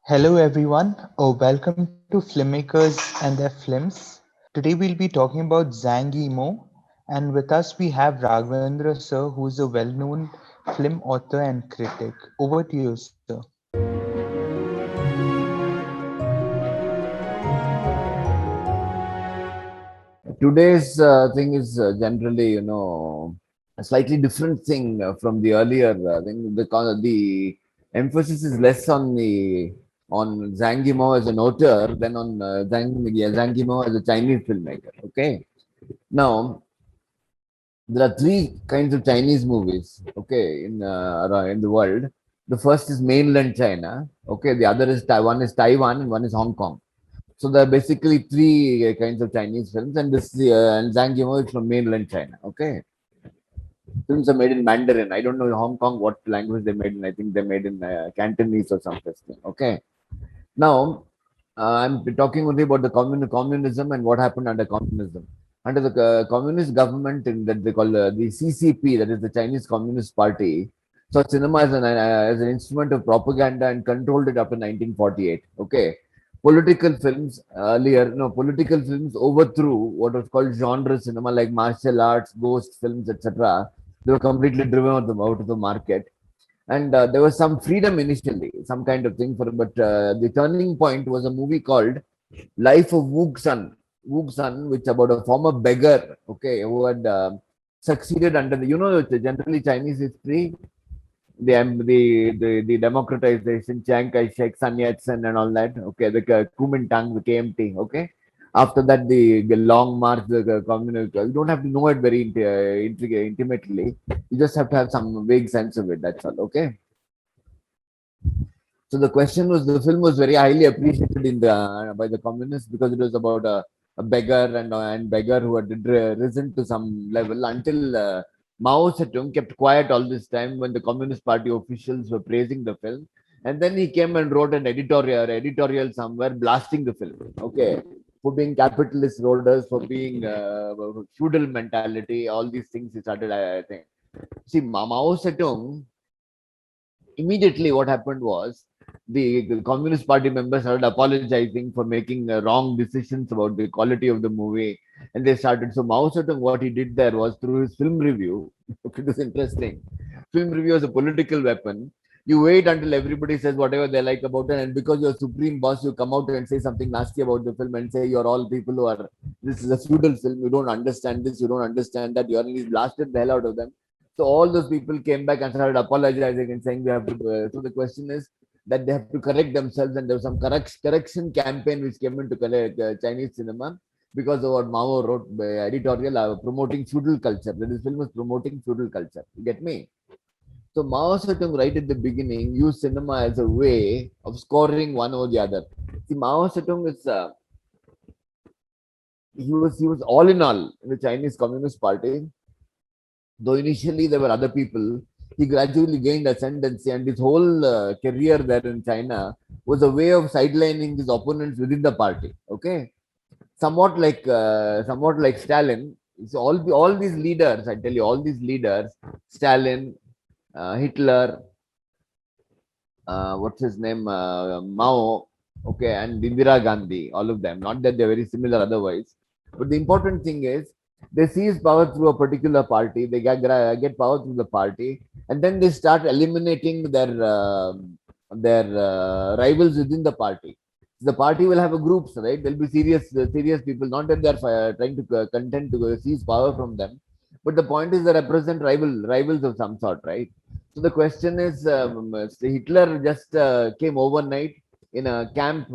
Hello everyone, welcome to Filmmakers and their films. Today we'll be talking about Zhang Yimou, and with us we have Raghavendra sir, who is a well-known film author and critic. Over to you, sir. Today's thing is generally, a slightly different thing from the earlier thing. The emphasis is less on Zhang Yimou as an author than on Zhang Yimou as a Chinese filmmaker. Okay, now there are three kinds of Chinese movies. Okay, in the world, the first is mainland China. Okay, the other is Taiwan, and one is Hong Kong. So there are basically three kinds of Chinese films, and this and Zhang Yimou is from mainland China. Okay, films are made in Mandarin. I don't know in Hong Kong what language they made in. I think they made in Cantonese or something. Okay, now I'm talking only about the communism and what happened under communism. Under the communist government in that they call the CCP, that is the Chinese Communist Party, saw cinema as an instrument of propaganda and controlled it up in 1948. Okay, political films overthrew what was called genre cinema like martial arts, ghost films, etc. They were completely driven out of the market, and there was some freedom initially, some kind of thing for, but the turning point was a movie called Life of Wook Sun, which about a former beggar, okay, who had succeeded under generally Chinese history, the democratization, Chiang Kai-shek, Sun Yat-sen, and all that. Okay, the Kuomintang, the KMT. Okay, after that the long march, the communist. You don't have to know it very intimately. You just have to have some vague sense of it. That's all. Okay. So the question was, the film was very highly appreciated in the by the communists because it was about a beggar and beggar who had risen to some level until Mao Zedong kept quiet all this time when the Communist Party officials were praising the film, and then he came and wrote an editorial somewhere blasting the film. Okay, for being capitalist roaders, for being feudal mentality, all these things he started. I think. See, Mao Zedong, immediately what happened was the Communist Party members started apologizing for making wrong decisions about the quality of the movie, and they started. So Mao Zedong, what he did there was through his film review. Okay, this is interesting. Film review is a political weapon. You wait until everybody says whatever they like about it, and because you're supreme boss, you come out and say something nasty about the film and say you're all people who are. This is a feudal film. You don't understand this. You don't understand that. You are blasted the hell out of them. So all those people came back and started apologizing and saying we have to. So the question is that they have to correct themselves, and there was some correction campaign which came into Chinese cinema because of what Mao wrote editorial promoting feudal culture. That this film was promoting feudal culture. You get me? So Mao Zedong right at the beginning used cinema as a way of scoring one over the other. See, Mao Zedong is he was all in all in the Chinese Communist Party. Though initially there were other people, he gradually gained ascendancy, and his whole career there in China was a way of sidelining his opponents within the party. Okay, somewhat like Stalin. So all these leaders, I tell you, all these leaders, Stalin, Hitler, what's his name, Mao, okay, and Indira Gandhi, all of them. Not that they're very similar otherwise, but the important thing is they seize power through a particular party. They get power through the party, and then they start eliminating their rivals within the party. The party will have a groups, right? There'll be serious people. Not that they're trying to content to seize power from them, but the point is they represent rivals of some sort, right? So the question is, Hitler just came overnight in a camp,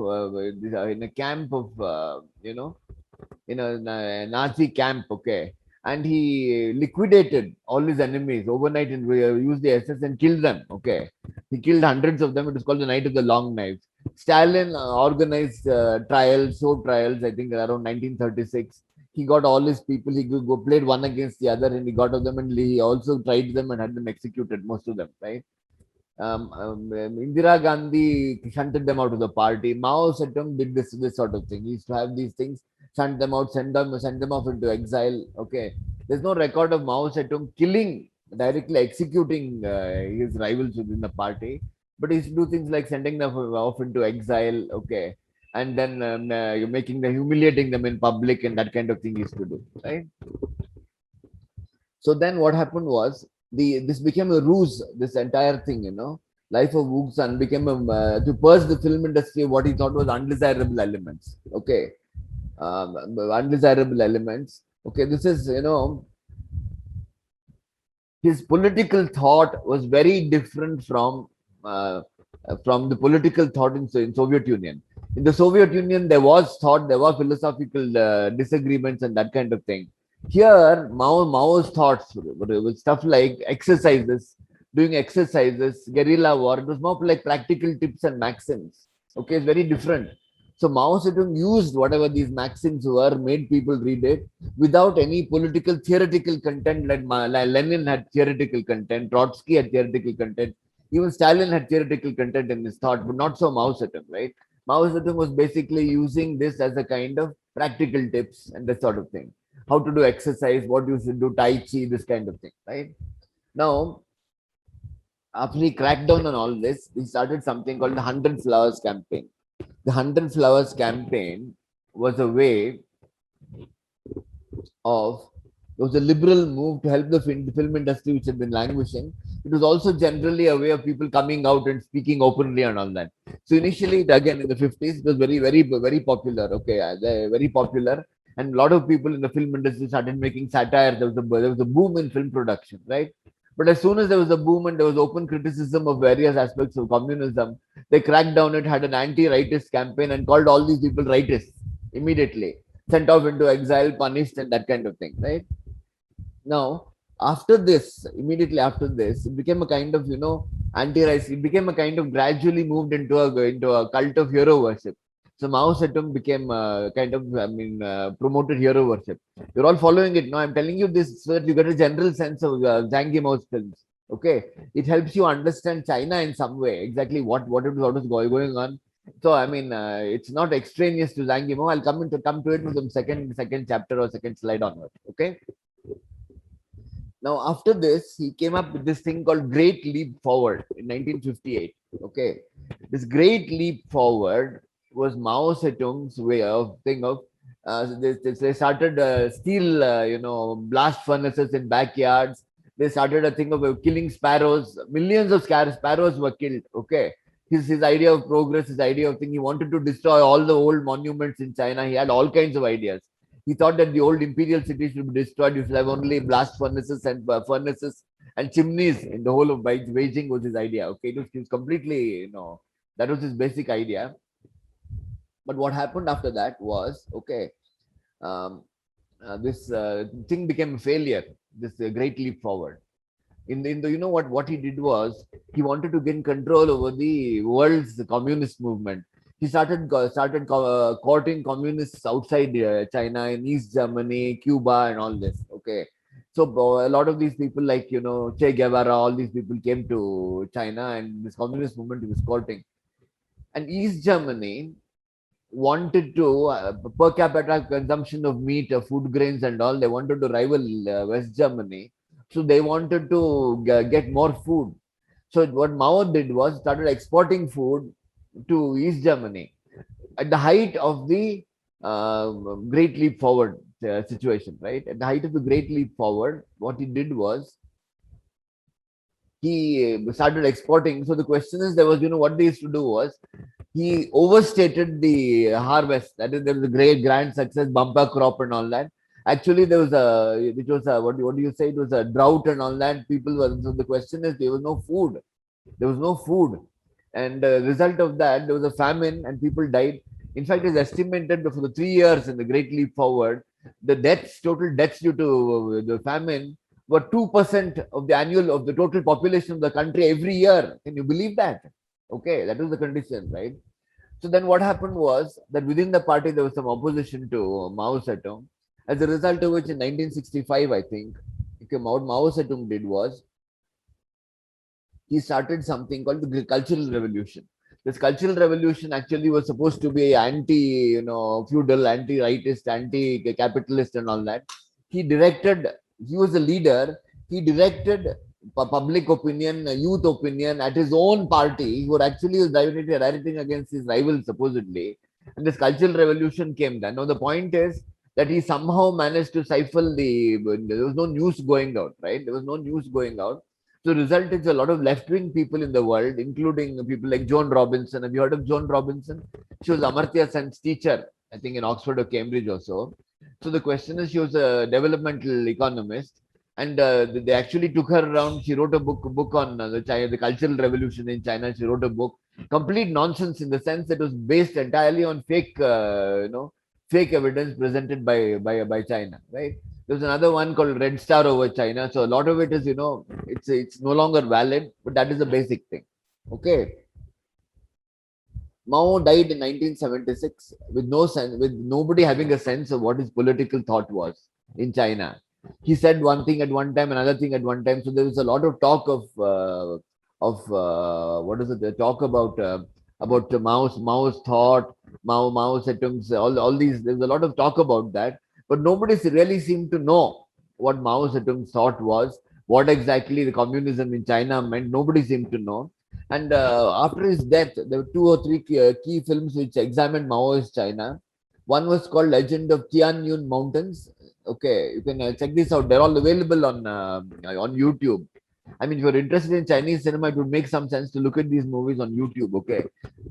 in a Nazi camp, okay, and he liquidated all his enemies overnight and used the SS and killed them, okay. He killed hundreds of them. It was called the Night of the Long Knives. Stalin organized show trials, I think around 1936. He got all his people, he played one against the other, and he got of them, and he also tried them and had them executed, most of them, right? Indira Gandhi shunted them out of the party. Mao Zedong did this sort of thing. He used to have these things, shunt them out, send them off into exile. Okay, there's no record of Mao Zedong killing, directly executing his rivals within the party. but he used to do things like sending them off into exile, okay, and then making them, humiliating them in public, and that kind of thing he used to do, right? So then what happened was this became a ruse. This entire thing, life of Wu Sun became to purge the film industry of what he thought was undesirable elements. Okay, undesirable elements. Okay, this is his political thought was very different from the political thought in Soviet Union. In the Soviet Union, there was thought, there were philosophical disagreements and that kind of thing. Here, Mao's thoughts with stuff like exercises, doing exercises, guerrilla war. It was more like practical tips and maxims. Okay, it's very different. So Mao Zedong used whatever these maxims were, made people read it without any political theoretical content. Like Lenin had theoretical content, Trotsky had theoretical content, even Stalin had theoretical content in his thought, but not so Mao Zedong, right? Mao Zedong was basically using this as a kind of practical tips and that sort of thing. How to do exercise, what you should do, Tai Chi, this kind of thing, right? Now, after he cracked down on all this, he started something called the 100 Flowers campaign. The 100 Flowers campaign was a way of, it was a liberal move to help the film industry, which had been languishing. It was also generally a way of people coming out and speaking openly and all that. So initially, again in the 50s, it was very, very, very popular. Okay, very popular, and a lot of people in the film industry started making satire. There was a boom in film production, right? But as soon as there was a boom and there was open criticism of various aspects of communism, they cracked down it, had an anti-rightist campaign, and called all these people rightists immediately, sent off into exile, punished, and that kind of thing, right? Now, after this, immediately after this, it became a kind of, anti-rights. It became a kind of gradually moved into a cult of hero worship. So Mao Zedong became kind of, promoted hero worship. You're all following it. No, I'm telling you this so that you get a general sense of Zhang Yimou's films. Okay, it helps you understand China in some way, exactly what is going on. So it's not extraneous to Zhang Yimou. I'll come to it with some second chapter or second slide onward. Okay. Now, after this, he came up with this thing called Great Leap Forward in 1958. Okay, this Great Leap Forward was Mao Zedong's way of thing of they started steel, blast furnaces in backyards. They started a thing of killing sparrows. Millions of sparrows were killed. Okay, his idea of progress, his idea of thing. He wanted to destroy all the old monuments in China. He had all kinds of ideas. He thought that the old imperial cities should be destroyed. You should have only blast furnaces and chimneys in the whole of Beijing was his idea. Okay, it was completely, that was his basic idea. But what happened after that was, okay, this thing became a failure. This Great Leap Forward. In the what he did was he wanted to gain control over the world's communist movement. He started courting communists outside China, in East Germany, Cuba, and all this. Okay, so a lot of these people, like Che Guevara, all these people came to China, and this communist movement he was courting. And East Germany wanted to per capita consumption of meat, food grains, and all. They wanted to rival West Germany, so they wanted to get more food. So what Mao did was started exporting food to East Germany at the height of the Great Leap Forward situation, right? At the height of the Great Leap Forward, what he did was he started exporting. So the question is, there was, what they used to do was he overstated the harvest. That is, there was a great grand success, bumper crop and all that. Actually, there was what do you say? It was a drought and all that. People were, so the question is, there was no food. There was no food. And the result of that, there was a famine and people died. In fact, it's estimated for the 3 years in the Great Leap Forward, the total deaths due to the famine were 2% of the total population of the country every year. Can you believe that? Okay, that was the condition, right? So then what happened was that within the party, there was some opposition to Mao Zedong. As a result of which, in 1965, I think, what Mao Zedong did was he started something called the Cultural Revolution. This Cultural Revolution actually was supposed to be anti, feudal, anti-rightist, anti-capitalist, and all that. He was a leader. He directed public opinion, youth opinion at his own party, who actually was directing against his rivals supposedly, and this cultural revolution came then. Now the point is that he somehow managed to stifle the. There was no news going out, right? There was no news going out. So the result is a lot of left-wing people in the world, including people like Joan Robinson. Have you heard of Joan Robinson? She was Amartya Sen's teacher, I think, in Oxford or Cambridge also. So the question is, she was a developmental economist, and they actually took her around. She wrote a book on the cultural revolution in China. She wrote a book, complete nonsense in the sense that it was based entirely on fake, fake evidence presented by China, right? There's another one called Red Star over China. So a lot of it is, it's no longer valid, but that is the basic thing. Okay. Mao died in 1976 with no sense, with nobody having a sense of what his political thought was in China. He said one thing at one time, another thing at one time. So there was a lot of talk of what is it? The talk about Mao's thought, Mao Zedong's all these. There's a lot of talk about that, but nobody really seemed to know what Mao Zedong's thought was, what exactly the communism in China meant. Nobody seemed to know. And after his death, there were two or three key films which examined Maoist China. One was called Legend of Tianyun Mountains. Okay, you can check this out. They're all available on YouTube. I mean, if you're interested in Chinese cinema, it would make some sense to look at these movies on YouTube. Okay,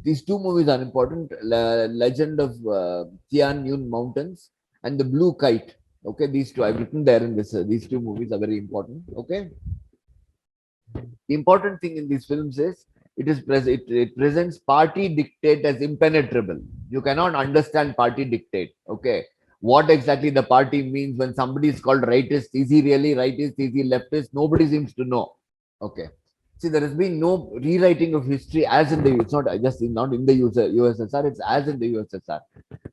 these two movies are important: Legend of Tianyun Mountains and The Blue Kite. Okay, these two I've written there in this. These two movies are very important. Okay, the important thing in these films is it presents party dictate as impenetrable. You cannot understand party dictate. Okay, what exactly the party means when somebody is called rightist? Is he really rightist? Is he leftist? Nobody seems to know. Okay. See, there has been no rewriting of history as in the. It's not just not in the USSR. It's as in the USSR.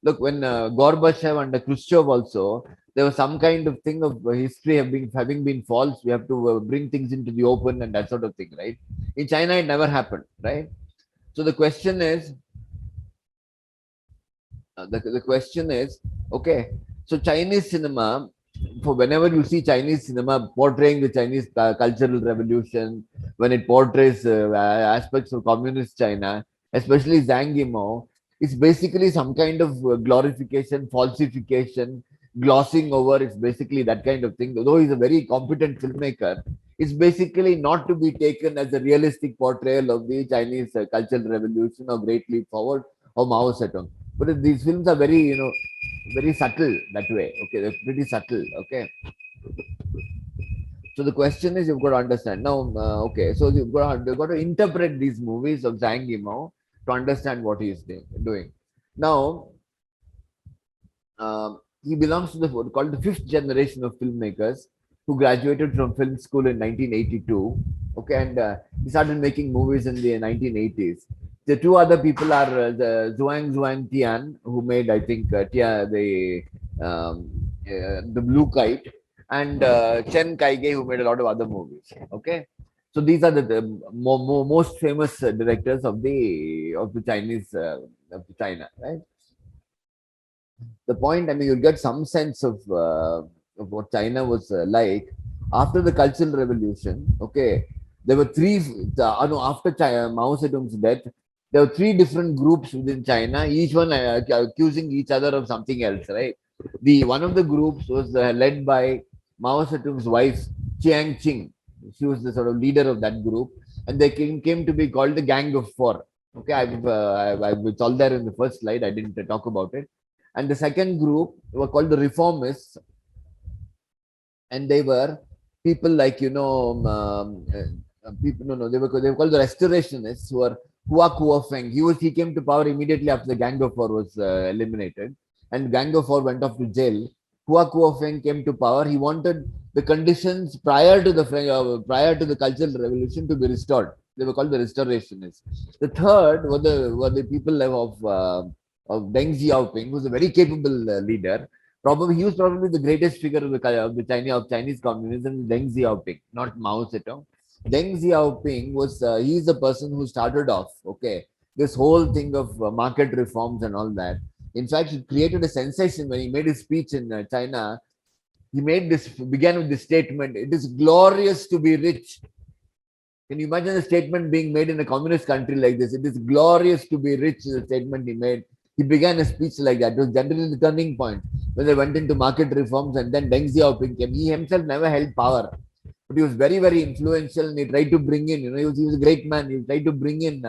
Look, when Gorbachev and Khrushchev also, there was some kind of thing of history having been false. We have to bring things into the open and that sort of thing, right? In China, it never happened, right? So the question is, the question is, okay. So Chinese cinema, for whenever you see Chinese cinema portraying the Chinese cultural revolution, when it portrays aspects of communist China, especially Zhang Yimou, it's basically some kind of glorification, falsification, glossing over. It's basically that kind of thing. Though he's a very competent filmmaker, it's basically not to be taken as a realistic portrayal of the Chinese cultural revolution or Great Leap Forward or Mao Zedong. But these films are very, very subtle that way. Okay, they're pretty subtle. Okay. So the question is, you've got to understand now. Okay, so you've got to interpret these movies of Zhang Yimou to understand what he is doing. Now, he belongs to the called the fifth generation of filmmakers who graduated from film school in 1982. Okay, and he started making movies in the 1980s. The two other people are Zhuang Tian, who made, I think, the Blue Kite, and Chen Kaige, who made a lot of other movies. Okay, so these are the most famous directors of the Chinese of China, right? The point, I mean, you'll get some sense of what China was like after the Cultural Revolution. Okay, there were no, after China, Mao Zedong's death, there were three different groups within China, each one accusing each other of something else, right? The one of the groups was led by Mao Zedong's wife, Chiang Ching. She was the sort of leader of that group, and they came to be called the Gang of Four. Okay, it's all there in the first slide. I didn't talk about it. And the second group were called the reformists, and they were people like people they were called the restorationists, who were Hua Kuofeng. He came to power immediately after the Gang of Four was eliminated, and Gang of Four went off to jail. Hua Kuofeng came to power. He wanted the conditions prior to the Cultural Revolution to be restored. They were called the restorationists. The third were the people of Deng Xiaoping, who's a very capable leader. He was probably the greatest figure of Chinese communism, Deng Xiaoping, not Mao Zedong. Deng Xiaoping he's the person who started off, okay, this whole thing of market reforms and all that. In fact, it created a sensation when he made his speech in China. He began with this statement: "It is glorious to be rich." Can you imagine a statement being made in a communist country like this? It is glorious to be rich, is a statement he made. He began a speech like that. It was generally the turning point when they went into market reforms, and then Deng Xiaoping came. He himself never held power, but he was very, very influential, and he tried to bring in, he was a great man. He tried to bring in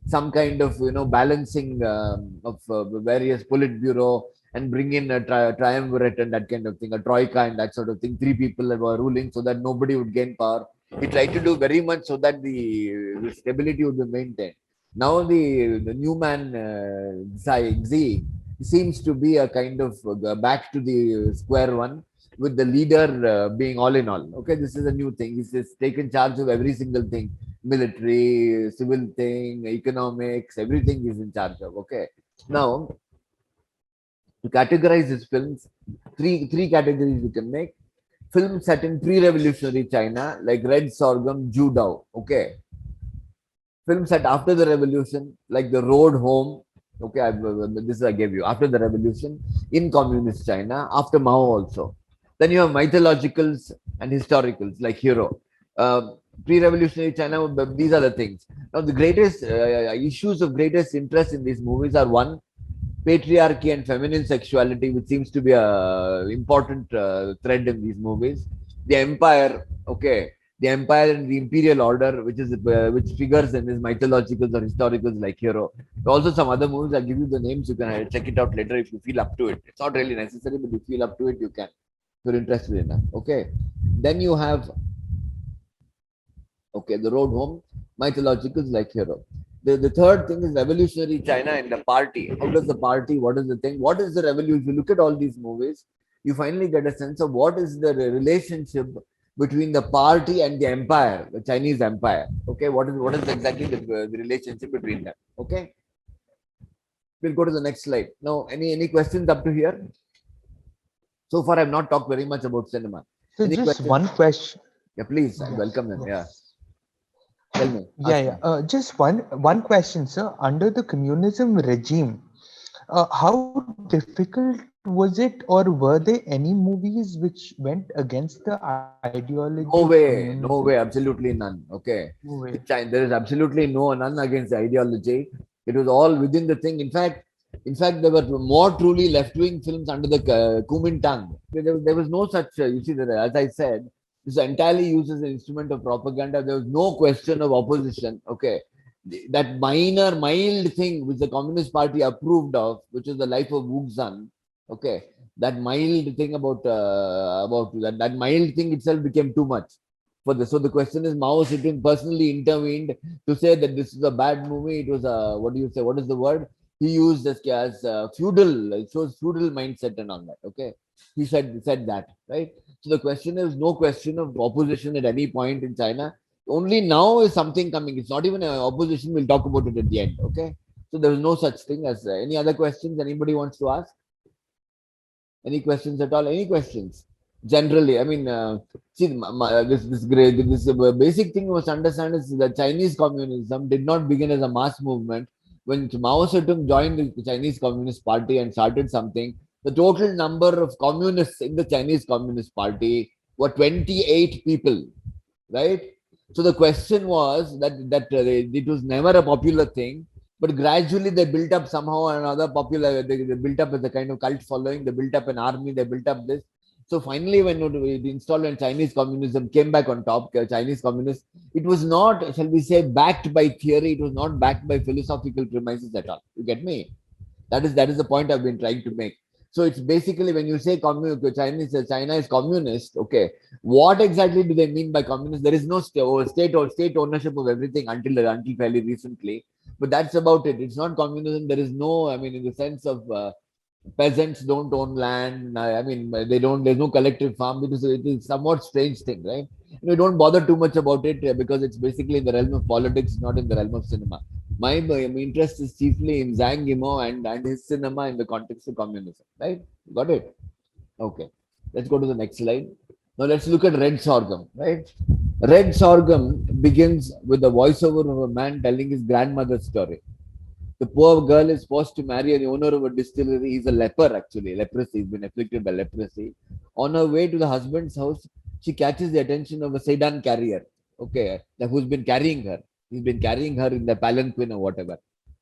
some kind of, balancing of various Politburo, and bring in a triumvirate and that kind of thing, a troika and that sort of thing. Three people that were ruling so that nobody would gain power. He tried to do very much so that the stability would be maintained. Now the new man, Xi, seems to be a kind of back to the square one, with the leader being all in all. Okay, this is a new thing. He's just taken charge of every single thing: military, civil thing, economics, everything is in charge of. Okay, now to categorize his films, three categories you can make. Films set in pre-revolutionary China, like Red Sorghum, Judao. Okay, film set after the revolution, like The Road Home. Okay, this I gave you. After the revolution in communist China, after Mao also. Then you have mythologicals and historicals, like Hero. Pre-revolutionary China, these are the things. Now, the greatest issues of greatest interest in these movies are: one, patriarchy and feminine sexuality, which seems to be a important thread in these movies. The empire, okay, the empire and the imperial order, which figures in his mythologicals or historicals like Hero. Also, some other movies. I'll give you the names. You can check it out later if you feel up to it. It's not really necessary, but if you feel up to it, you can. If you're interested enough. Okay. Then you have, okay, The Road Home, mythologicals like Hero. The third thing is revolutionary China and the party. How does the party, what is the thing? What is the revolution? If you look at all these movies, you finally get a sense of what is the relationship between the party and the empire, the Chinese empire. Okay, what is exactly the relationship between them? Okay, we'll go to the next slide. Now, any questions up to here? So far, I've not talked very much about cinema. So Any just questions? one question. Yeah, please, I Yes, welcome them. Yeah, yes. tell me, Yeah, ask yeah. me. Just one question, sir. Under the communism regime, how difficult was it, or were there any movies which went against the ideology of communism? No way, absolutely none. Okay, No way. There is absolutely none against the ideology. It was all within the thing. In fact, there were more truly left-wing films under the Kuomintang. There was no such. You see, as I said, this is entirely used as an instrument of propaganda. There was no question of opposition. Okay, that mild thing which the Communist Party approved of, which is the life of Wuxan. Okay, that mild thing about that mild thing itself became too much for this. So the question is, Mao Zedong personally intervened to say that this is a bad movie. It was a, what do you say? What is the word? He used as feudal. It shows feudal mindset and all that. Okay, he said that, right. So the question is, no question of opposition at any point in China. Only now is something coming. It's not even an opposition. We'll talk about it at the end. Okay. So there is no such thing as any other questions anybody wants to ask. Any questions at all? Any questions? Generally, I mean, see, this basic thing you must understand is that Chinese communism did not begin as a mass movement. When Mao Zedong joined the Chinese Communist Party and started something, the total number of communists in the Chinese Communist Party were 28 people, right? So the question was that it was never a popular thing, but gradually they built up somehow another popular. They built up as a kind of cult following. They built up an army. They built up this. So finally, when the installed and Chinese communism came back on top, Chinese communists, it was not, shall we say, backed by theory. It was not backed by philosophical premises at all. You get me? That is the point I've been trying to make. So it's basically, when you say China is communist, okay, what exactly do they mean by communist? There is no state ownership of everything until fairly recently, but that's about it. It's not communism. There is no, I mean, in the sense of peasants don't own land. I mean, they don't. There's no collective farm. It is somewhat strange thing, right? We don't bother too much about it because it's basically in the realm of politics, not in the realm of cinema. My interest is chiefly in Zhang Yimou and his cinema in the context of communism, right? Got it? Okay. Let's go to the next slide. Now let's look at Red Sorghum, right? Red Sorghum begins with the voiceover of a man telling his grandmother's story. The poor girl is forced to marry the owner of a distillery. He's a leper, actually. Leprosy. He's been afflicted by leprosy. On her way to the husband's house, she catches the attention of a sedan carrier. Okay, who's been carrying her. He's been carrying her in the palanquin or whatever.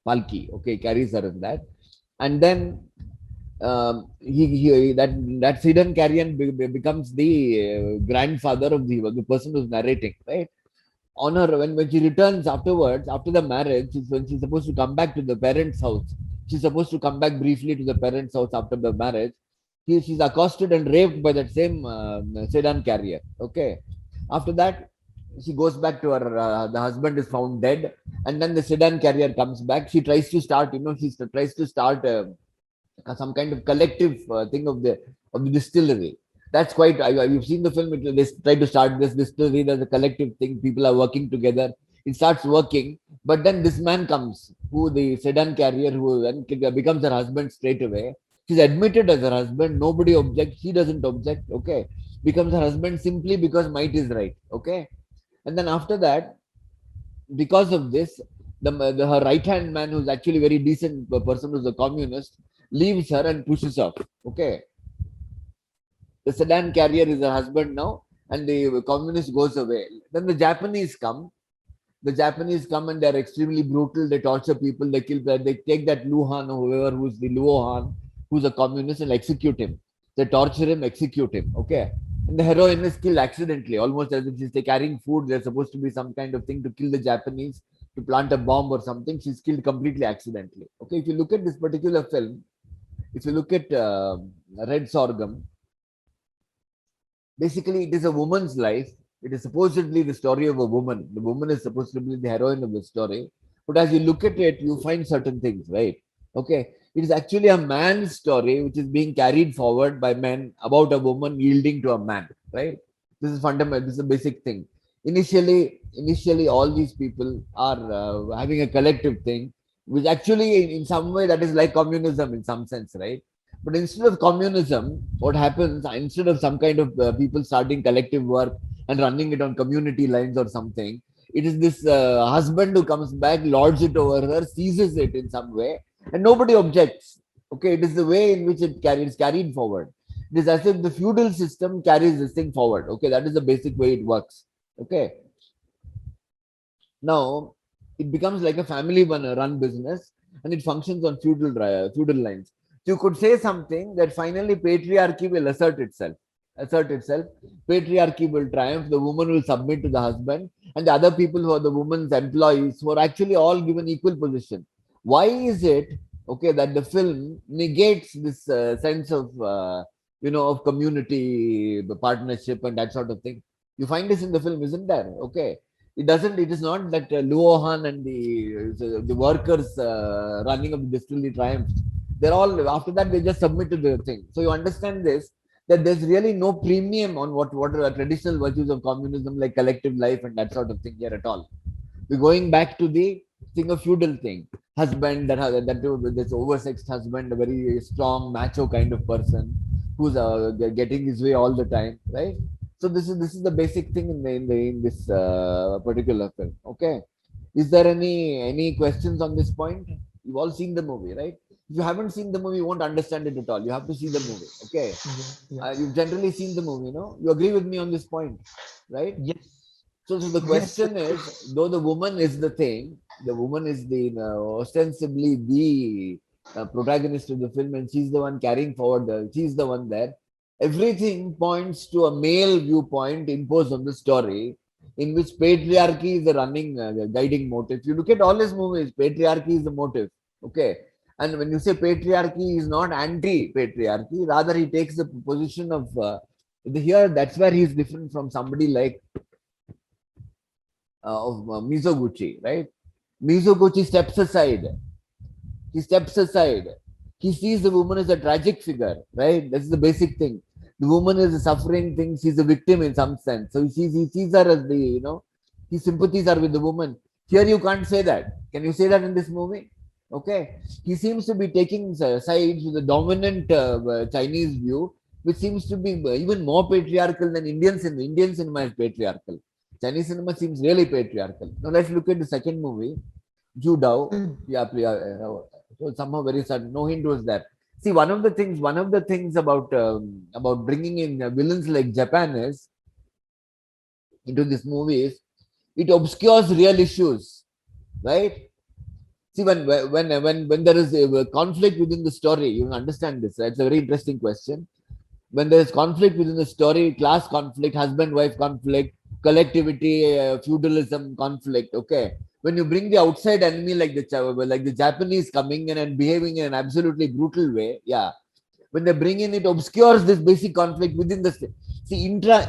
Palki. Okay, carries her in that. And then that sedan carrier becomes the grandfather of the person who's narrating, right? On her when she returns afterwards after the marriage, when she's supposed to come back to the parents' house, she's supposed to come back briefly to the parents' house after the marriage. She's accosted and raped by that same sedan carrier. Okay, after that she goes back to her. The husband is found dead, and then the sedan carrier comes back. She tries to start, she tries to start some kind of collective thing of the distillery. That's quite. You've seen the film. They try to start this distillery. There's a collective thing. People are working together. It starts working, but then this man comes, who the sedan carrier, who then becomes her husband straight away. She's admitted as her husband. Nobody objects. She doesn't object. Okay, becomes her husband simply because might is right. Okay, and then after that, because of this, her right hand man, who's actually very decent person, who's a communist, leaves her and pushes off. Okay, the sedan carrier is her husband now, and the communist goes away. Then the Japanese come. The Japanese come and they're extremely brutal. They torture people. They kill. They take that Luhan or whoever who's the Luohan, who's a communist, and execute him. They torture him, execute him. Okay. And the heroine is killed accidentally, almost as if she's carrying food. There's supposed to be some kind of thing to kill the Japanese, to plant a bomb or something. She's killed completely accidentally. Okay. If you look at this particular film, if you look at Red Sorghum, basically it is a woman's life. It is supposedly the story of a woman. The woman is supposed to be the heroine of the story. But as you look at it, you find certain things, right? Okay. It is actually a man's story which is being carried forward by men about a woman yielding to a man, right? This is fundamental. This is a basic thing. Initially, all these people are having a collective thing, which actually, in some way, that is like communism in some sense, right? But instead of communism, what happens, instead of some kind of people starting collective work and running it on community lines or something, it is this husband who comes back, lords it over her, seizes it in some way, and nobody objects. Okay, it is the way in which it is carried forward. It is as if the feudal system carries this thing forward. Okay, that is the basic way it works. Okay, now it becomes like a family run business, and it functions on feudal lines. You could say something that finally patriarchy will assert itself. Patriarchy will triumph. The woman will submit to the husband, and the other people who are the woman's employees, who are actually all given equal position. Why is it okay that the film negates this sense of of community, the partnership, and that sort of thing? You find this in the film, isn't there? Okay, it doesn't. It is not that Luohan and the workers running of the distillery triumphs. They're all, after that they just submit to the thing. So you understand this, that there's really no premium on what are traditional virtues of communism, like collective life and that sort of thing here at all. We're going back to the thing of feudal thing. Husband that this oversexed husband, a very strong macho kind of person who's getting his way all the time, right? So this is the basic thing in this particular film. Okay, is there any questions on this point? You've all seen the movie, right? If you haven't seen the movie, you won't understand it at all. You have to see the movie. Okay, you've generally seen the movie, no? You agree with me on this point, right? Yes. So the question is, though the woman is the thing, the woman is the ostensibly the protagonist of the film, and she's the one carrying forward. She's the one there. Everything points to a male viewpoint imposed on the story, in which patriarchy is the running guiding motive. If you look at all his movies, patriarchy is the motive. Okay, and when you say patriarchy is not anti-patriarchy, rather he takes the position of here. That's where he's different from somebody like Mizoguchi, right? Mizoguchi steps aside. He steps aside. He sees the woman as a tragic figure, right? That's the basic thing. The woman is a suffering thing. She's a victim in some sense. So he sees her as his sympathies are with the woman. Here you can't say that. Can you say that in this movie? Okay. He seems to be taking sides with the dominant Chinese view, which seems to be even more patriarchal than Indian cinema. Indian cinema is patriarchal. Chinese cinema seems really patriarchal. Now let's look at the second movie. Judao. So Yeah, so somehow very sudden. No hint was there. See, one of the things about bringing in villains like Japan is into these movies, it obscures real issues, right? See, when there is a conflict within the story, you understand this. Right? It's a very interesting question. When there is conflict within the story, class conflict, husband-wife conflict, collectivity, feudalism conflict. Okay, when you bring the outside enemy like the Japanese coming in and behaving in an absolutely brutal way, yeah, when they bring in, it obscures this basic conflict within the state. See, intra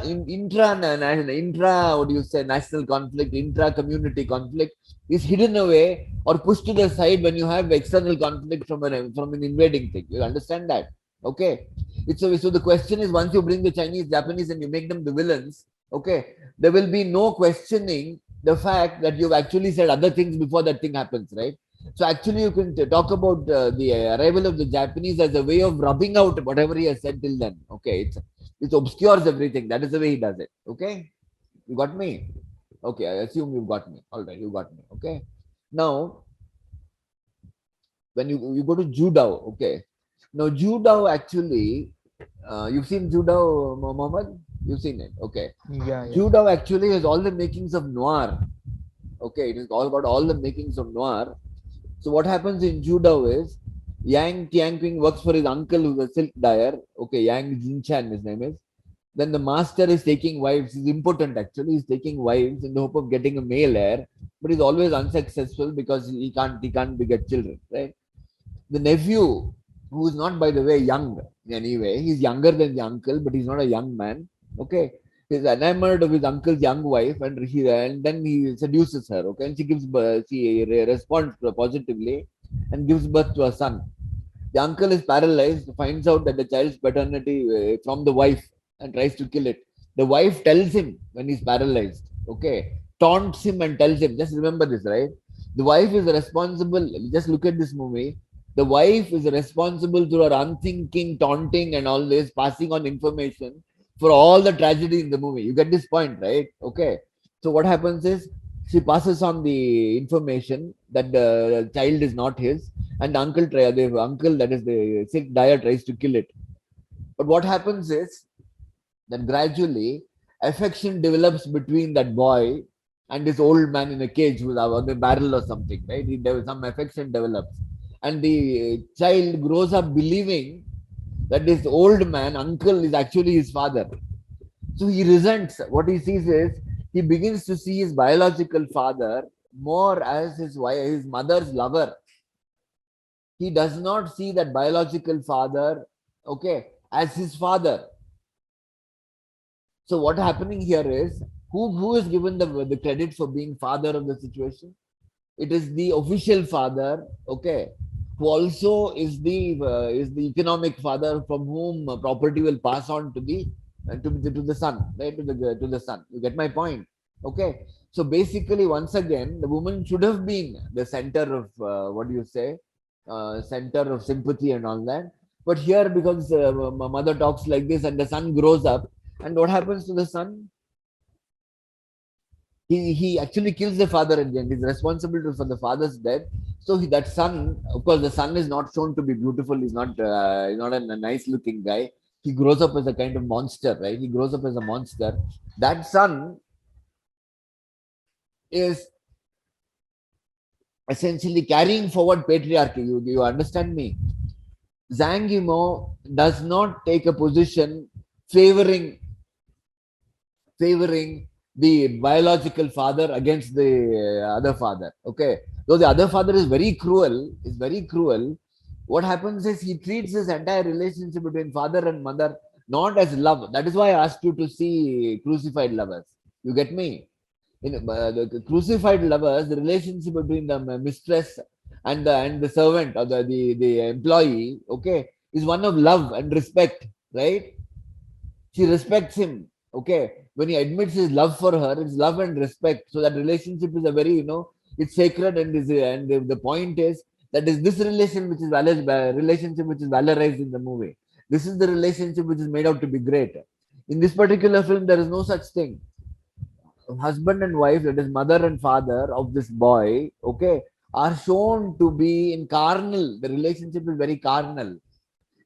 what do you say, national conflict, intra community conflict is hidden away or pushed to the side when you have external conflict from an invading thing. You understand that? Okay, so the question is, once you bring the Chinese, Japanese, and you make them the villains, okay, there will be no questioning the fact that you've actually said other things before that thing happens, right? So actually, you can talk about the arrival of the Japanese as a way of rubbing out whatever he has said till then. Okay, it obscures everything. That is the way he does it. Okay, you got me. Okay, I assume you got me. All right, you got me. Okay. Now, when you go to Judao, okay. Now Judao actually, you've seen Judao, Mohammed. You've seen it. Okay. yeah, yeah. Judao actually has all the makings of noir. Okay, it is all got all the makings of noir. So what happens in judo is Yang Tianqing works for his uncle who's a silk dyer. Okay, Yang Jinchan, his name is. Then the master is taking wives. He's impotent actually. He's taking wives in the hope of getting a male heir, but he's always unsuccessful because he can't beget children. Right. The nephew, who is not by the way young anyway, he's younger than the uncle, but he's not a young man. Okay. He's enamored of his uncle's young wife, and then he seduces her. Okay, and she gives birth. She responds positively, and gives birth to a son. The uncle is paralyzed, finds out that the child's paternity from the wife, and tries to kill it. The wife tells him when he's paralyzed. Okay, taunts him and tells him. Just remember this, right? The wife is responsible. Just look at this movie. The wife is responsible through her unthinking, taunting, and all this, passing on information for all the tragedy in the movie. You get this point, right? Okay. So what happens is she passes on the information that the child is not his, and the uncle that is the sick dyer tries to kill it. But what happens is that gradually affection develops between that boy and this old man in a cage with on the barrel or something, right? Some affection develops, and the child grows up believing that this old man, uncle, is actually his father. So he resents. What he sees is he begins to see his biological father more as his mother's lover. He does not see that biological father, okay, as his father. So what happening here is, who is given the credit for being father of the situation? It is the official father, okay, who also is the economic father from whom property will pass on to the son, right? To the son. You get my point, okay? So basically, once again, the woman should have been the center of what do you say, center of sympathy and all that. But here, because my mother talks like this, and the son grows up, and what happens to the son? He actually kills the father at the end. He's responsible for the father's death. So that son, of course, the son is not shown to be beautiful. He's not a nice looking guy. He grows up as a kind of monster, right? He grows up as a monster. That son is essentially carrying forward patriarchy. You understand me? Zhang Yimou does not take a position favoring favoring the biological father against the other father. Okay, though the other father is very cruel. What happens is he treats this entire relationship between father and mother not as love. That is why I asked you to see Crucified Lovers. You get me? In the Crucified Lovers, the relationship between the mistress and the servant or the employee, okay, is one of love and respect, right? She respects him. Okay, when he admits his love for her, it's love and respect. So that relationship is a very, it's sacred, and the point is that is this relationship which is valorized in the movie. This is the relationship which is made out to be great. In this particular film, there is no such thing. Husband and wife, that is mother and father of this boy, okay, are shown to be in carnal. The relationship is very carnal.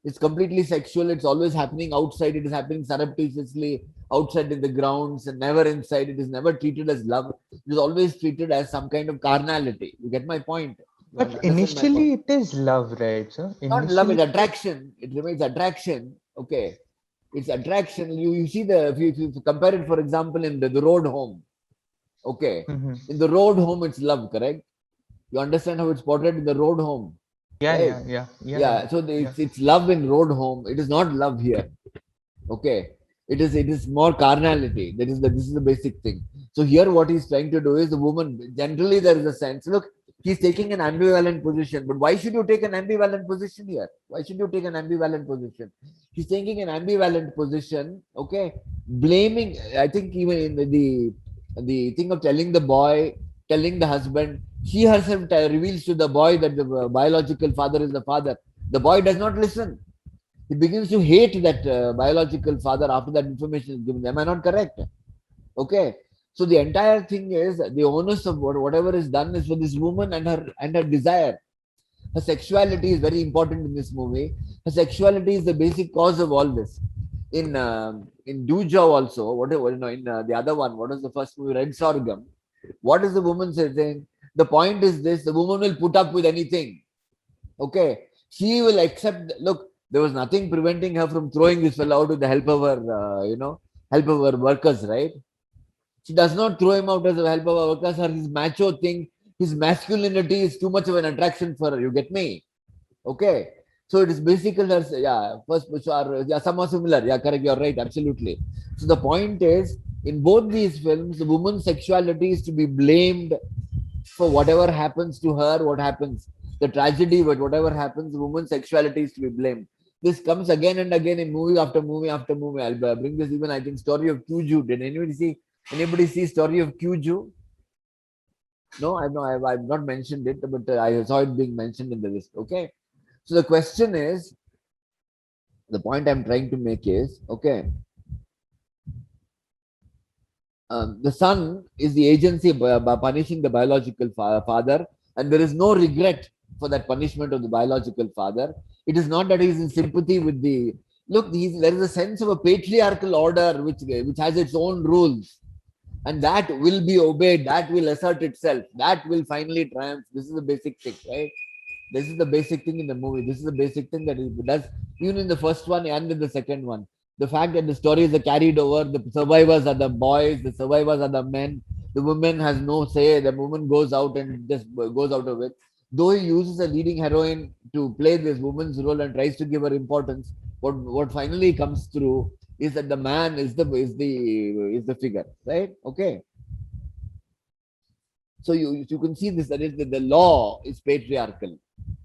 It's completely sexual. It's always happening outside. It is happening surreptitiously outside in the grounds and never inside. It is never treated as love. It is always treated as some kind of carnality. You get my point? You But understand my point? initially it is love, right? So Not love, initially, it's attraction. It remains attraction. Okay. It's attraction. You see the, if you compare it, for example, in the road home. Okay. Mhm. In the road home, it's love, correct? You understand how it's portrayed in the road home, Yeah, right? yeah, yeah, yeah, yeah, Yeah. So yeah. it's love in road home. It is not love here. Okay. It is more carnality. This is the basic thing. So here what he's trying to do is the woman, generally there is a sense, look, he's taking an ambivalent position. But why should you take an ambivalent position here? Why should you take an ambivalent position? He's taking an ambivalent position, okay, blaming, I think even in the thing of telling the boy, telling the husband, she herself reveals to the boy that the biological father is the father. The boy does not listen. He begins to hate that biological father after that information is given. Am I not correct? Okay. So the entire thing is the onus of whatever is done is for this woman and her desire. Her sexuality is very important in this movie. Her sexuality is the basic cause of all this. In Duja also, whatever in the other one, what is the first movie? Red Sorghum. What is the woman saying? The point is this: the woman will put up with anything. Okay, she will accept. Look, there was nothing preventing her from throwing this fellow out with the help of her, help of her workers, right? She does not throw him out as a help of her workers. Her his macho thing, his masculinity is too much of an attraction for her. You get me? Okay. So it is basically her, yeah, first, yeah, somewhat similar. Yeah, correct. You're right. Absolutely. So the point is, in both these films, the woman's sexuality is to be blamed for whatever happens to her, what happens, the tragedy, but whatever happens, women's sexuality is to be blamed. This comes again and again in movie after movie after movie. I'll bring this even, I think, story of Kyuju. Did anybody see story of Kyuju? No, I've not mentioned it, but I saw it being mentioned in the list. Okay. So the question is, the point I'm trying to make is, okay, the son is the agency by punishing the biological father, and there is no regret for that punishment of the biological father. It is not that he is in sympathy with the look. There is a sense of a patriarchal order which has its own rules, and that will be obeyed. That will assert itself. That will finally triumph. This is the basic thing, right? This is the basic thing in the movie. This is the basic thing that it does even in the first one and in the second one. The fact that the stories are carried over, the survivors are the boys, the survivors are the men, the woman has no say, the woman goes out and just goes out of it. Though he uses a leading heroine to play this woman's role and tries to give her importance, what finally comes through is that the man is the figure, right? Okay. So you can see this, that is the law is patriarchal.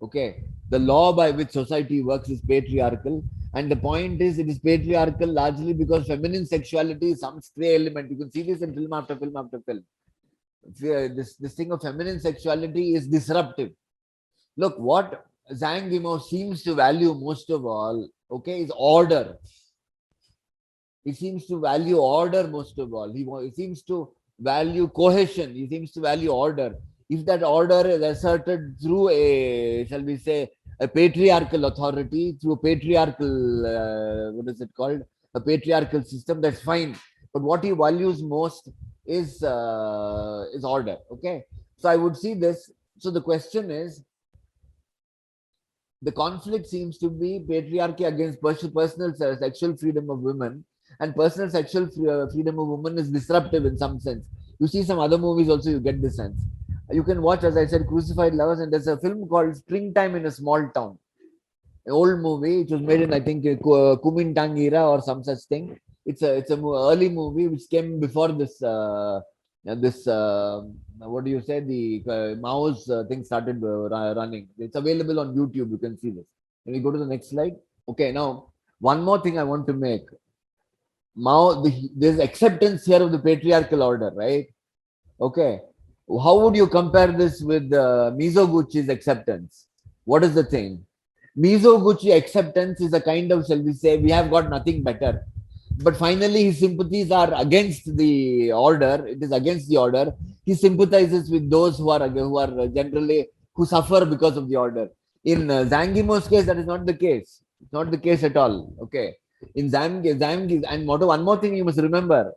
Okay. The law by which society works is patriarchal. And the point is, it is patriarchal largely because feminine sexuality is some stray element. You can see this in film after film after film. This thing of feminine sexuality is disruptive. Look, what Zhang Yimou seems to value most of all, okay, is order. He seems to value order most of all. He seems to value cohesion. He seems to value order. If that order is asserted through a, shall we say, a patriarchal authority, through a patriarchal, what is it called? A patriarchal system, that's fine. But what he values most is order. Okay. So I would see this. So the question is, the conflict seems to be patriarchy against personal sexual freedom of women, and personal sexual freedom of women is disruptive in some sense. You see some other movies also, you get this sense. You can watch, as I said, Crucified Lovers, and there's a film called Springtime in a Small Town, an old movie. It was made in, I think, Kumintang era or some such thing. It's a early movie which came before this what do you say, the Mao's thing started running. It's available on YouTube. You can see this. Can we go to the next slide? Okay, now one more thing I want to make. There's acceptance here of the patriarchal order, right? Okay. How would you compare this with Mizoguchi's acceptance? What is the thing? Mizoguchi acceptance is a kind of, shall we say, we have got nothing better. but finally his sympathies are against the order. It is against the order. He sympathizes with those who are generally who suffer because of the order. In Zhang Yimou's case, that is not the case. It's not the case at all. Okay. In Zhang and one more thing you must remember: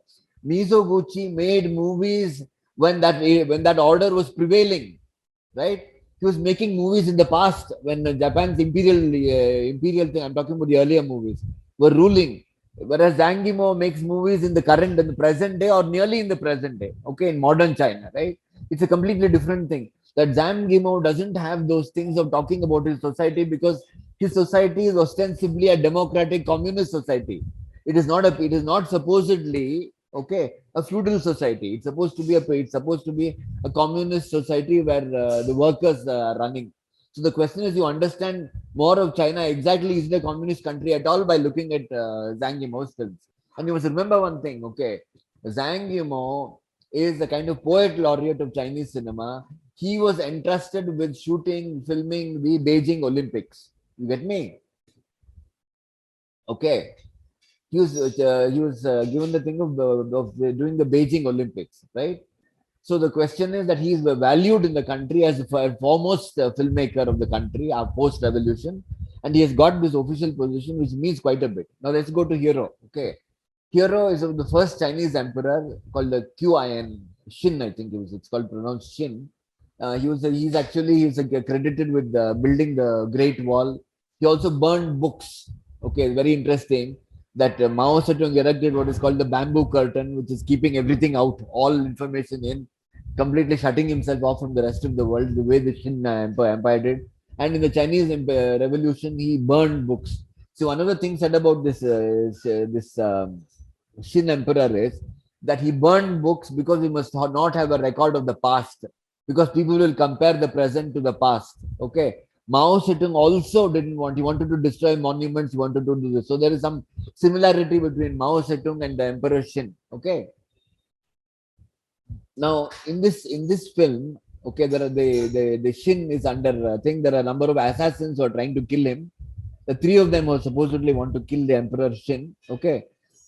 Mizoguchi made movies when that order was prevailing, right? He was making movies in the past when Japan's imperial thing. I'm talking about the earlier movies were ruling, whereas Zhang Yimou makes movies in the current and the present day or nearly in the present day. Okay, in modern China, right? It's a completely different thing. That Zhang Yimou doesn't have those things of talking about his society because his society is ostensibly a democratic communist society. It is not supposedly okay a feudal society. It's supposed to be a communist society where the workers are running. So the question is, you understand more of China exactly is it a communist country at all by looking at Zhang Yimou's films. And you must remember one thing, okay? Zhang Yimou is the kind of poet laureate of Chinese cinema. He was entrusted with filming the Beijing Olympics. You get me? Okay. He was given the thing of doing the Beijing Olympics, right? So the question is that he is valued in the country as the foremost filmmaker of the country post-revolution, and he has got this official position, which means quite a bit. Now let's go to Hero. Okay, Hero is of the first Chinese emperor called the Qin Shin. I think it's called pronounced Shin. He's credited with building the Great Wall. He also burned books. Okay, very interesting that Mao Zedong erected what is called the bamboo curtain, which is keeping everything out, all information in, completely shutting himself off from the rest of the world, the way the Qin Empire did. And in the Chinese Revolution, he burned books. So one of the things said about this Qin Emperor is that he burned books because he must not have a record of the past, because people will compare the present to the past. Okay. Mao Zedong also didn't want, he wanted to destroy monuments, he wanted to do this. So there is some similarity between Mao Zedong and the Emperor Shin. Okay. Now in this film, okay, there are the Shin is under I think there are a number of assassins who are trying to kill him. The three of them who supposedly want to kill the Emperor Shin. Okay.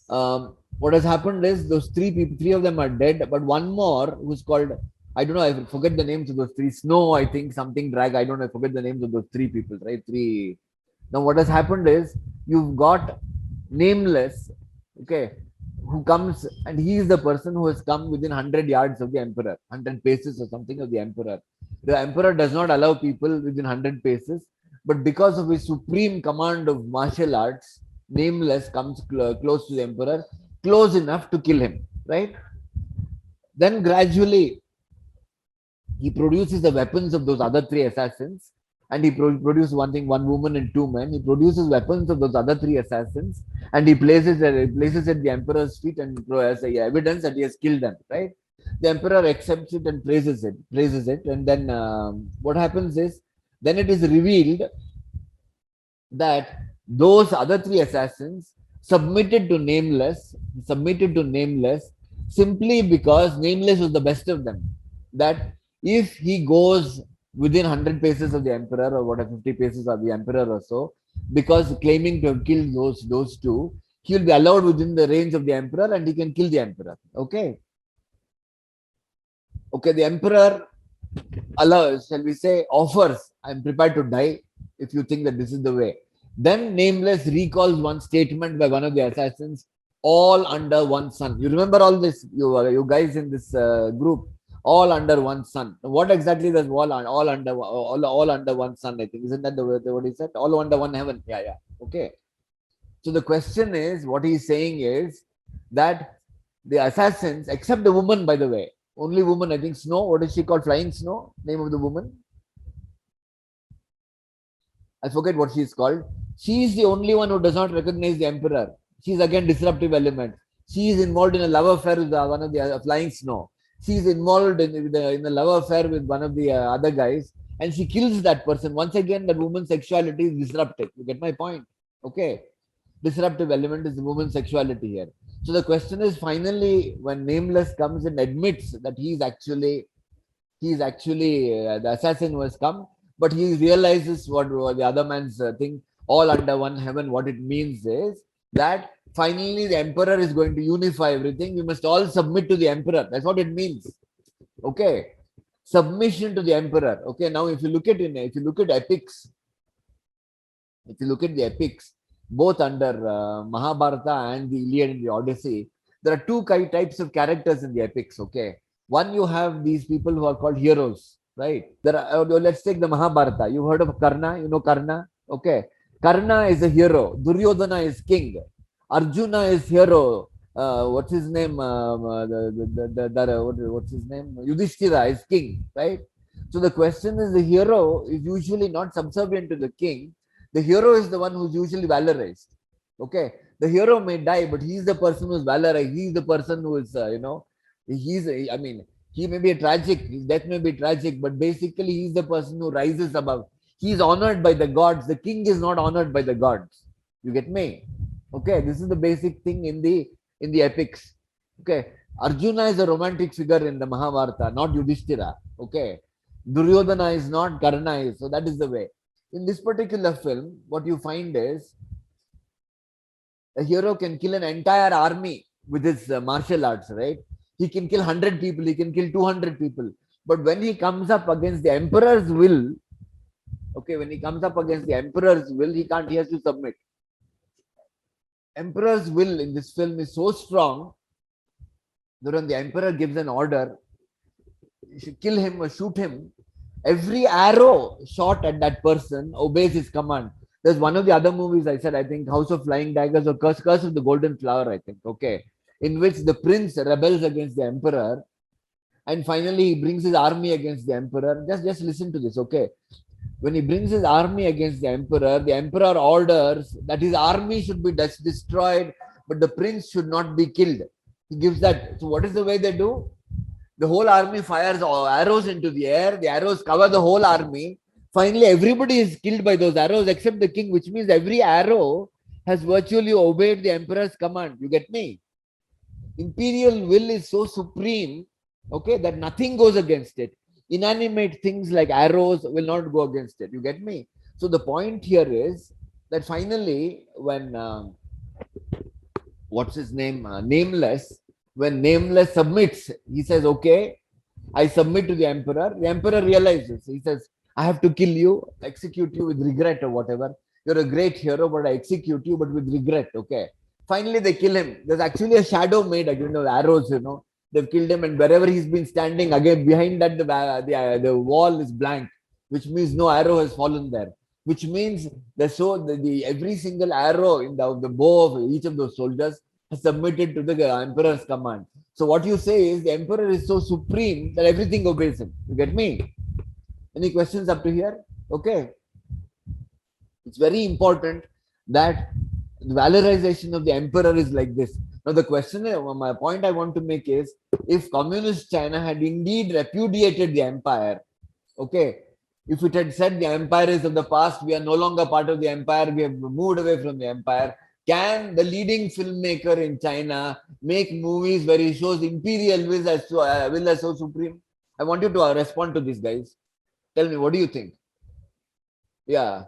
What has happened is those three of them are dead, but one more who's called, I don't know, I forget the names of those three. Snow, I think, something drag. I don't know, I forget the names of those three people, right? Three. Now, what has happened is you've got Nameless, okay, who comes and he is the person who has come within 100 yards of the Emperor, 100 paces or something of the Emperor. The Emperor does not allow people within 100 paces, but because of his supreme command of martial arts, Nameless comes close to the Emperor, close enough to kill him, right? Then gradually he produces the weapons of those other three assassins, and he produces one woman and two men. He produces weapons of those other three assassins, and he places at the emperor's feet and as evidence that he has killed them. Right? The emperor accepts it and praises it, and then what happens is then it is revealed that those other three assassins submitted to Nameless simply because Nameless was the best of them. That if he goes within 100 paces of the emperor or whatever 50 paces of the emperor or so, because claiming to have killed those two, he will be allowed within the range of the emperor and he can kill the emperor. Okay. Okay, the emperor allows, shall we say, offers, I'm prepared to die if you think that this is the way. Then Nameless recalls one statement by one of the assassins, all under one sun. You remember all this, you guys in this group, all under one sun. What exactly does all under one sun? I think isn't that what he said? All under one heaven. Yeah. Okay. So the question is, what he's saying is that the assassins, except the woman, by the way, only woman, I think Snow. What is she called? Flying Snow. Name of the woman. I forget what she's called. She is the only one who does not recognize the emperor. She's again disruptive element. She is involved in a love affair with one of the Flying Snow. She is involved in a love affair with one of the other guys, and she kills that person. Once again, that woman's sexuality is disrupted. You get my point? Okay. Disruptive element is the woman's sexuality here. So the question is, finally, when Nameless comes and admits that he's actually the assassin who has come, but he realizes what the other man's thing, all under one heaven. What it means is that Finally, the emperor is going to unify everything. We must all submit to the emperor. That's what it means. Okay, submission to the emperor. Okay, now if you look at epics, if you look at the epics, both under Mahabharata and the Iliad and the Odyssey, there are two types of characters in the epics. Okay, one, you have these people who are called heroes, right? There are, let's take the Mahabharata. You've heard of Karna, you know Karna. Okay, Karna is a hero. Duryodhana is king. Arjuna is hero. What's his name? What's his name? Yudhishthira is king, right? So the question is, the hero is usually not subservient to the king. The hero is the one who's usually valorized. Okay, the hero may die, but he's the person who's valorized. He's the person who is, I mean, he may be a tragic. His death may be tragic, but basically, he's the person who rises above. He's honored by the gods. The king is not honored by the gods. You get me? Okay, this is the basic thing in the epics. Okay, Arjuna is a romantic figure in the Mahabharata, not Yudhishthira. Okay, Duryodhana is not, Karna is. So that is the way. In this particular film, what you find is a hero can kill an entire army with his martial arts, right? He can kill 100 people, he can kill 200 people. But when he comes up against the emperor's will, okay, when he comes up against the emperor's will, he has to submit. Emperor's will in this film is so strong that when the emperor gives an order, you should kill him or shoot him, every arrow shot at that person obeys his command. There's one of the other movies I said, I think House of Flying Daggers or Curse of the Golden Flower, I think, okay, in which the prince rebels against the emperor and finally he brings his army against the emperor. Just listen to this, okay? When he brings his army against the emperor orders that his army should be destroyed, but the prince should not be killed. He gives that. So what is the way they do? The whole army fires arrows into the air. The arrows cover the whole army. Finally, everybody is killed by those arrows except the king, which means every arrow has virtually obeyed the emperor's command. You get me? Imperial will is so supreme, okay, that nothing goes against it. Inanimate things like arrows will not go against it. You get me? So the point here is that finally, when what's his name? Nameless. When Nameless submits, he says, okay, I submit to the emperor. The emperor realizes. He says, I have to kill you, execute you with regret or whatever. You're a great hero, but I execute you, but with regret. Okay. Finally, they kill him. There's actually a shadow made against the arrows, you know. They've killed him, and wherever he's been standing, again, behind that, the wall is blank, which means no arrow has fallen there. Which means every single arrow in the bow of each of those soldiers has submitted to the emperor's command. So what you say is the emperor is so supreme that everything obeys him. You get me? Any questions up to here? Okay. It's very important that the valorization of the emperor is like this. Now the question, my point I want to make is, if communist China had indeed repudiated the empire, okay, if it had said the empire is of the past, we are no longer part of the empire, we have moved away from the empire, can the leading filmmaker in China make movies where he shows imperial will as so supreme? I want you to respond to this, guys. Tell me, what do you think? Yeah.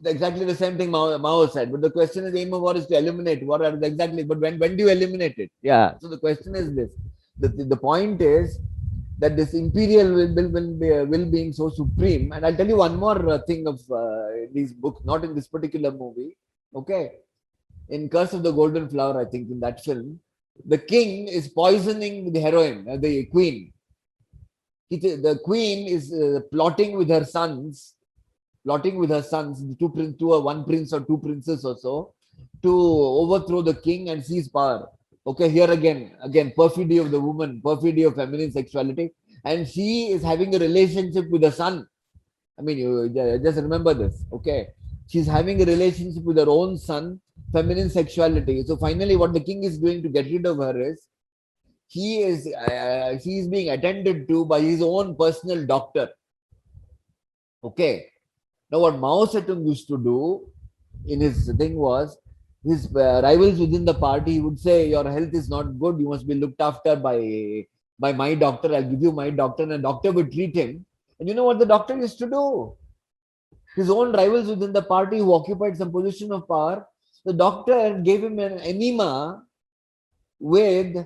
Exactly the same thing Mao said. But the question is, aim of war is to eliminate. What are exactly? But when do you eliminate it? Yeah. So the question is this. The point is that this imperial will being so supreme. And I'll tell you one more thing of these books, not in this particular movie. Okay. In Curse of the Golden Flower, I think in that film, the king is poisoning the heroine, the queen. The queen is plotting with her sons, one prince or two princes or so, to overthrow the king and seize power. Okay, here again, perfidy of the woman, perfidy of feminine sexuality, and she is having a relationship with the son. I mean, you just remember this. Okay, she's having a relationship with her own son, feminine sexuality. So finally, what the king is doing to get rid of her is, she is being attended to by his own personal doctor. Okay. Now, what Mao Zedong used to do in his thing was, his rivals within the party, he would say, your health is not good, you must be looked after by my doctor, I'll give you my doctor, and the doctor would treat him. And you know what the doctor used to do? His own rivals within the party who occupied some position of power, The doctor gave him an enema with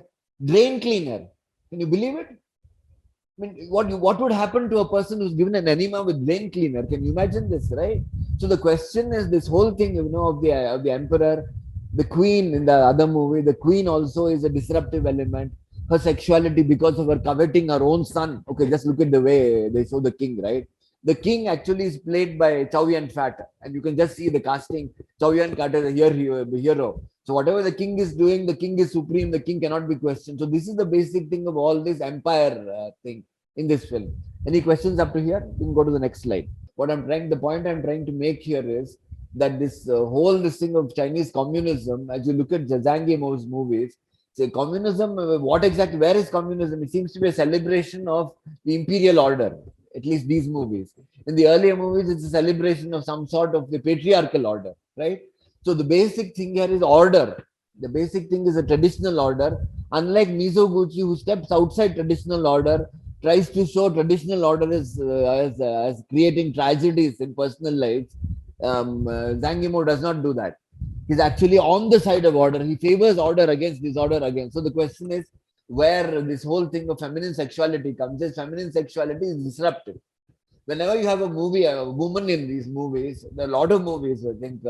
drain cleaner. Can you believe it? I mean, what would happen to a person who's given an enema with drain cleaner? Can you imagine this, right? So the question is this whole thing, of the emperor, the queen in the other movie. The queen also is a disruptive element. Her sexuality because of her coveting her own son. Okay, just look at the way they show the king, right? The king actually is played by Chow Yun Fat, and you can just see the casting. Chow Yun Fat is a hero. So whatever the king is doing, the king is supreme. The king cannot be questioned. So this is the basic thing of all this empire thing in this film. Any questions up to here? We can go to the next slide. The point I'm trying to make here is that this thing of Chinese communism, as you look at Zhang Yimou's movies, say communism, where is communism? It seems to be a celebration of the imperial order, at least these movies. In the earlier movies, it's a celebration of some sort of the patriarchal order, right? So the basic thing here is order. The basic thing is a traditional order. Unlike Mizoguchi, who steps outside traditional order, tries to show traditional order as creating tragedies in personal lives, Zhang Yimou does not do that. He's actually on the side of order. He favors order against disorder against. So the question is where this whole thing of feminine sexuality comes is feminine sexuality is disruptive. Whenever you have a woman in these movies, there are a lot of movies, I think,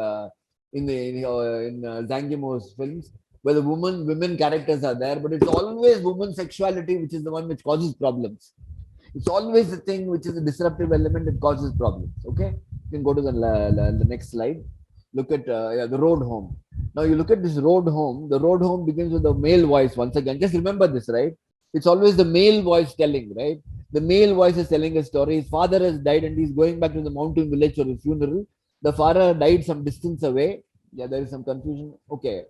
in Zhang Yimou's films, where the women characters are there, but it's always woman sexuality which is the one which causes problems. It's always the thing which is a disruptive element that causes problems. Okay, you can go to the next slide. Look at the road home. Now you look at this road home. The road home begins with the male voice once again. Just remember this, right? It's always the male voice telling, right? The male voice is telling a story. His father has died and he's going back to the mountain village for his funeral. The father died some distance away. Yeah, there is some confusion. Okay.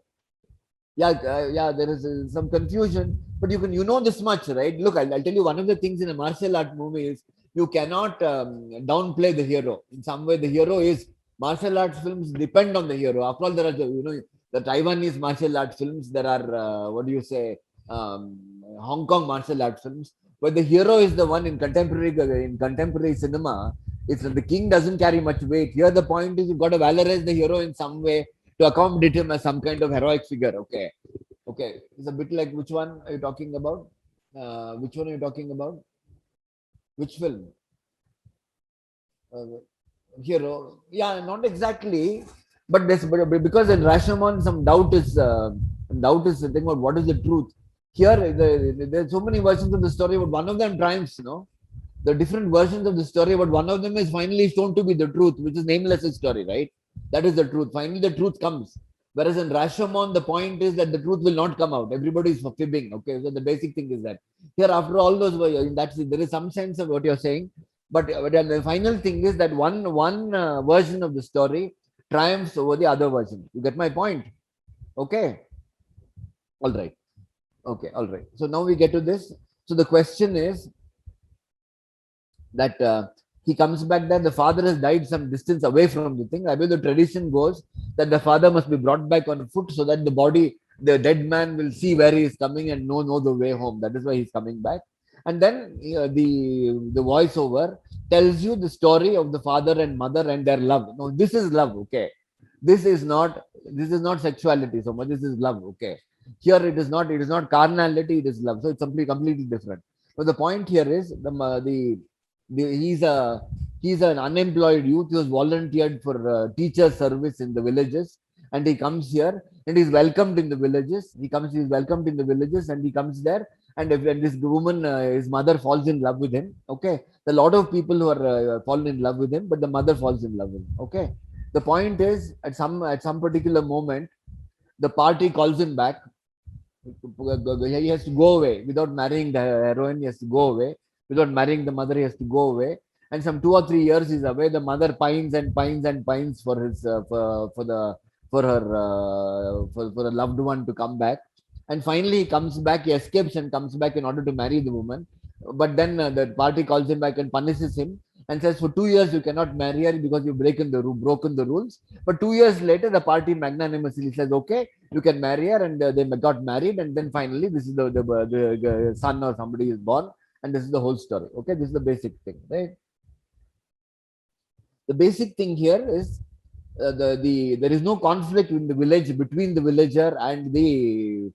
Yeah, there is some confusion, but you know this much, right? Look, I'll tell you one of the things in a martial art movie is you cannot downplay the hero. In some way, the hero is martial arts films depend on the hero. After all, there are the Taiwanese martial arts films. There are what do you say, Hong Kong martial arts films, where the hero is the one in contemporary cinema. It's the king doesn't carry much weight. Here, the point is you've got to valorize the hero in some way to accommodate him as some kind of heroic figure. Okay. It's a bit like which one are you talking about? Which one are you talking about? Which film? Uh, Hero? Yeah, not exactly. But because in Rashomon, some doubt is the thing about what is the truth. Here, there's so many versions of the story, but one of them triumphs. The different versions of the story, but one of them is finally shown to be the truth, which is Nameless's story, right? That is the truth. Finally, the truth comes. Whereas in Rashomon, the point is that the truth will not come out. Everybody is fibbing. Okay, so the basic thing is that here, after all those, there is some sense of what you're saying, but the final thing is that one version of the story triumphs over the other version. You get my point? Okay, all right. Okay, all right. So now we get to this. So the question is that he comes back there. The father has died some distance away from the thing. I believe the tradition goes that the father must be brought back on foot so that the dead man, will see where he is coming and know the way home. That is why he's coming back. And then the voiceover tells you the story of the father and mother and their love. No, this is love. Okay, this is not sexuality so much. This is love. Okay, here it is not carnality. It is love. So it's completely different. But the point here is he's an unemployed youth who has volunteered for teacher service in the villages, and he comes here and he's welcomed in the villages. He's welcomed in the villages, and he comes there, and this woman, his mother, falls in love with him. Okay, a lot of people who are fallen in love with him, but the mother falls in love with him. Okay, the point is at some particular moment, the party calls him back. He has to go away without marrying the heroine. He has to go away without marrying the mother. He has to go away, and some 2 or 3 years he's away. The mother pines and pines and pines for his for the loved one to come back, and finally he comes back. He escapes and comes back in order to marry the woman. But then the party calls him back and punishes him and says, for 2 years you cannot marry her because you've broken the rules. But 2 years later, the party magnanimously says, okay, you can marry her, and they got married, and then finally this is the son or somebody is born, and this is the whole story. Okay, this is the basic thing, right? The basic thing here is there is no conflict in the village between the villager and the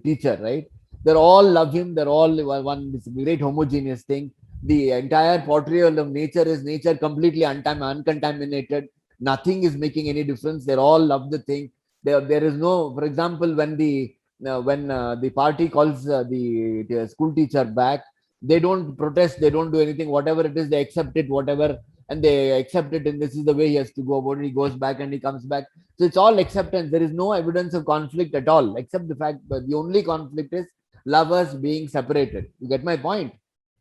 teacher, right? They're all love him. They're all one this great homogeneous thing. The entire portrayal of nature is nature completely uncontaminated. Nothing is making any difference. They all love the thing. There is no, for example, when the party calls the school teacher back, they don't protest. They don't do anything. Whatever it is, they accept it. Whatever, and they accept it, and this is the way he has to go about it. He goes back and he comes back. So it's all acceptance. There is no evidence of conflict at all, except the fact that the only conflict is lovers being separated. You get my point?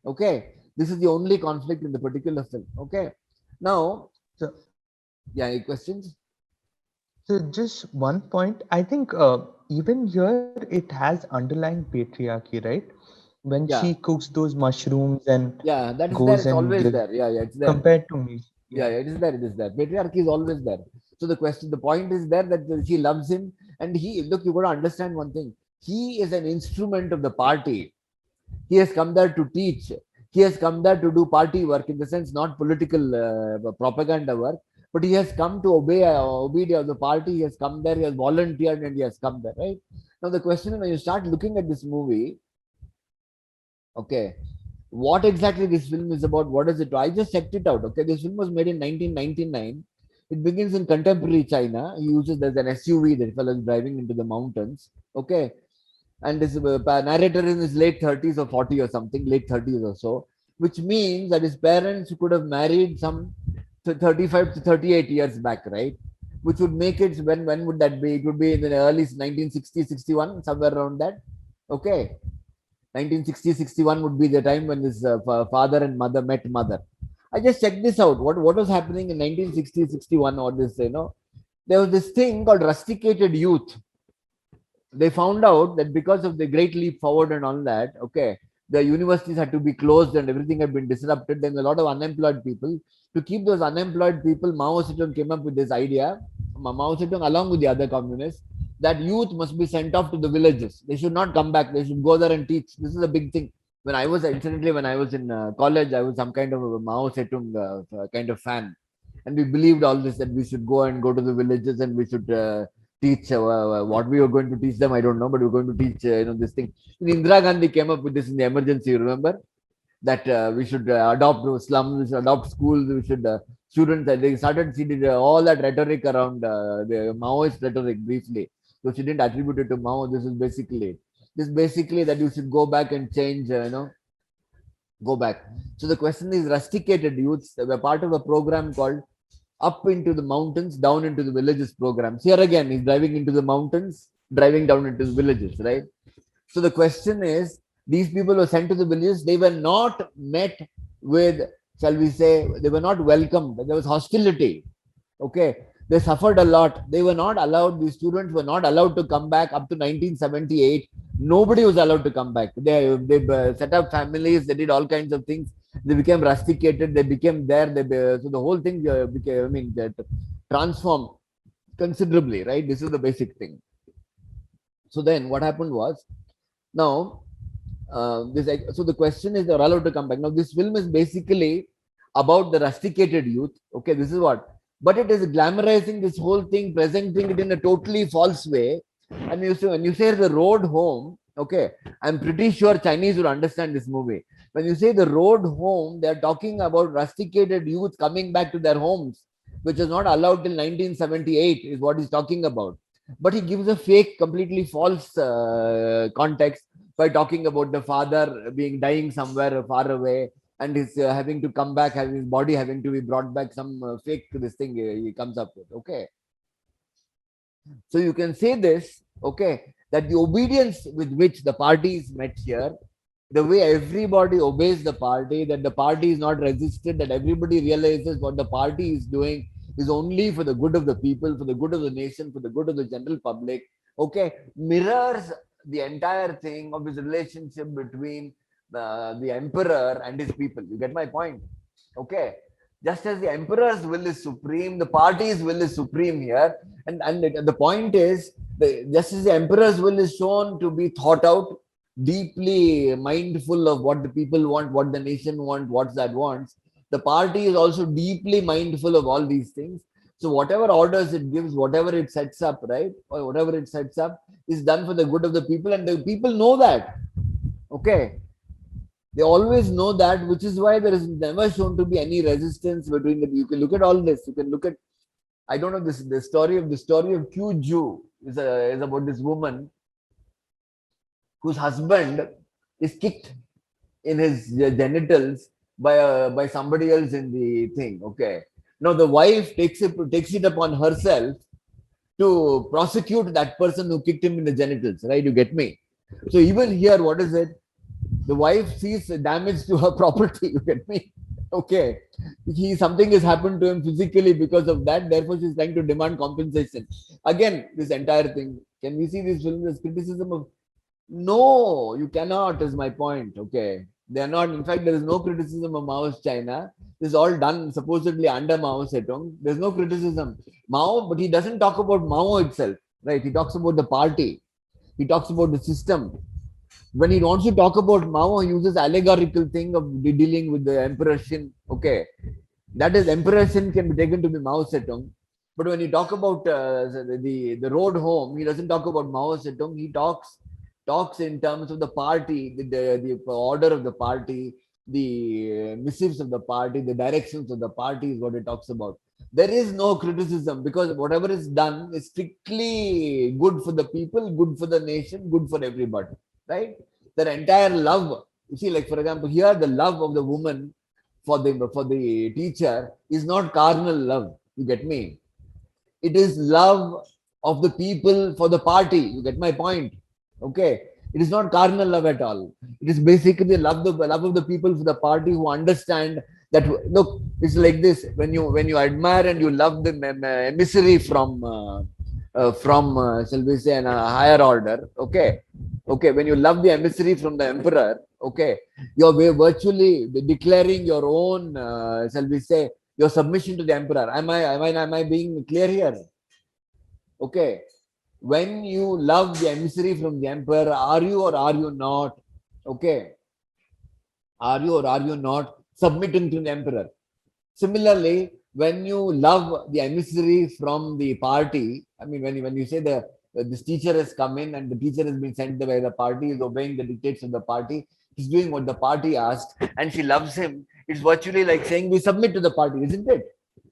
Okay. This is the only conflict in the particular film. Okay. Now, So, yeah, any questions? so just one point. I think even here it has underlying patriarchy, right? When she Yeah. cooks those mushrooms and Yeah, that is there. goes It's and always gives, there. Yeah, yeah, it's there. compared to me. Yeah, Yeah. yeah, it is there. It is there. Patriarchy is always there. So the point is there that she loves him, and he look. You got to understand one thing. He is an instrument of the party. He has come there to teach. He has come there to do party work, in the sense not political propaganda work, but he has come to obey the party. He has come there. He has volunteered, and he has come there. Right now, the question is, when you start looking at this movie, okay, what exactly this film is about? What is it? I just checked it out. Okay, this film was made in 1999. It begins in contemporary China. He uses there's an SUV that fellow is driving into the mountains. Okay, and this narrator is in his late 30s or 40 or something, late 30s or so, which means that his parents could have married some 35 to 38 years back, right? Which would make it, when would that be? It would be in the early 1960, 61, somewhere around that. Okay, 1960, 61 would be the time when his father and mother met mother. I just checked this out. What was happening in 1960, 61, or this, there was this thing called rusticated youth. They found out that because of the great leap forward and all that, okay, the universities had to be closed and everything had been disrupted. Then a lot of unemployed people. To keep those unemployed people, Mao Zedong came up with this idea. Mao Zedong, along with the other communists, that youth must be sent off to the villages. They should not come back. They should go there and teach. This is a big thing. When I was in college, I was some kind of a Mao Zedong kind of fan, and we believed all this, that we should go to the villages and we should teach what we were going to teach them. I don't know, but we were going to teach this thing. And Indira Gandhi came up with this in the emergency. You remember that we should adopt slums, we should adopt schools, we should students. They started. She did all that rhetoric around the Maoist rhetoric briefly. So she didn't attribute it to Mao. This basically that you should go back and change. Go back. So the question is, rusticated youths were part of a program called up into the mountains, down into the villages programs. Here again, he's driving into the mountains, driving down into the villages, right? So the question is, these people were sent to the villages. They were not met with, shall we say, they were not welcomed. There was hostility. Okay. They suffered a lot. They were not allowed, these students were not allowed to come back up to 1978. Nobody was allowed to come back. They set up families, they did all kinds of things. They became rusticated, they became there. So the whole thing became, transformed considerably, right? This is the basic thing. So then what happened was, now, so the question is, they're allowed to come back. Now, this film is basically about the rusticated youth. Okay, this is what, but it is glamorizing this whole thing, presenting it in a totally false way. And when you say the road home, okay, I'm pretty sure Chinese will understand this movie. When you say the road home, they're talking about rusticated youth coming back to their homes, which is not allowed till 1978, is what he's talking about. But he gives a fake, completely false context by talking about the father dying somewhere far away, and he's having to come back, having his body having to be brought back. Some fake this thing he comes up with. Okay, so you can say this. Okay, that the obedience with which the party is met here, the way everybody obeys the party, that the party is not resisted, that everybody realizes what the party is doing is only for the good of the people, for the good of the nation, for the good of the general public. Okay, mirrors the entire thing of his relationship between the emperor and his people. You get my point? Okay, just as the emperor's will is supreme, the party's will is supreme here. And the point is, just as the emperor's will is shown to be thought out, deeply mindful of what the people want, what the nation wants, what that wants, the party is also deeply mindful of all these things. So whatever orders it gives, whatever it sets up, right, or whatever it sets up is done for the good of the people, and the people know that. Okay, they always know that, which is why there is never shown to be any resistance between the. You can look at all this. You can look at. I don't know this. The story of Q Ju is about this woman whose husband is kicked in his genitals by somebody else in the thing. Okay. Now the wife takes it upon herself to prosecute that person who kicked him in the genitals. Right? You get me? So even here, what is it? The wife sees damage to her property. You get me? Okay. Something has happened to him physically because of that. Therefore, she's trying to demand compensation. Again, this entire thing. Can we see this film as criticism of? No, you cannot, is my point. Okay. They are not, in fact, there is no criticism of Mao's China. This is all done supposedly under Mao Zedong. There's no criticism. Mao, but he doesn't talk about Mao itself, right? He talks about the party. He talks about the system. When he wants to talk about Mao, he uses allegorical thing of dealing with the Emperor Shin. Okay. That is, Emperor Shin can be taken to be Mao Zedong. But when you talk about the road home, he doesn't talk about Mao Zedong. He talks in terms of the party, the order of the party, the missives of the party, the directions of the party is what it talks about. There is no criticism because whatever is done is strictly good for the people, good for the nation, good for everybody, right? Their entire love, you see, like for example, here the love of the woman for the teacher is not carnal love. You get me? It is love of the people for the party. You get my point? Okay. It is not carnal love at all. It is basically love of the people for the party who understand that. Look, it's like this: when you admire and you love the emissary from shall we say, a higher order. Okay, okay. When you love the emissary from the emperor, okay, you're virtually declaring your own, shall we say, your submission to the emperor. Am I being clear here? Okay. When you love the emissary from the emperor, are you or are you not? Okay. Are you or are you not submitting to the emperor? Similarly, when you love the emissary from the party, I mean, when you say this teacher has come in and the teacher has been sent by the party, is obeying the dictates of the party, he's doing what the party asked, and she loves him, it's virtually like saying we submit to the party, isn't it?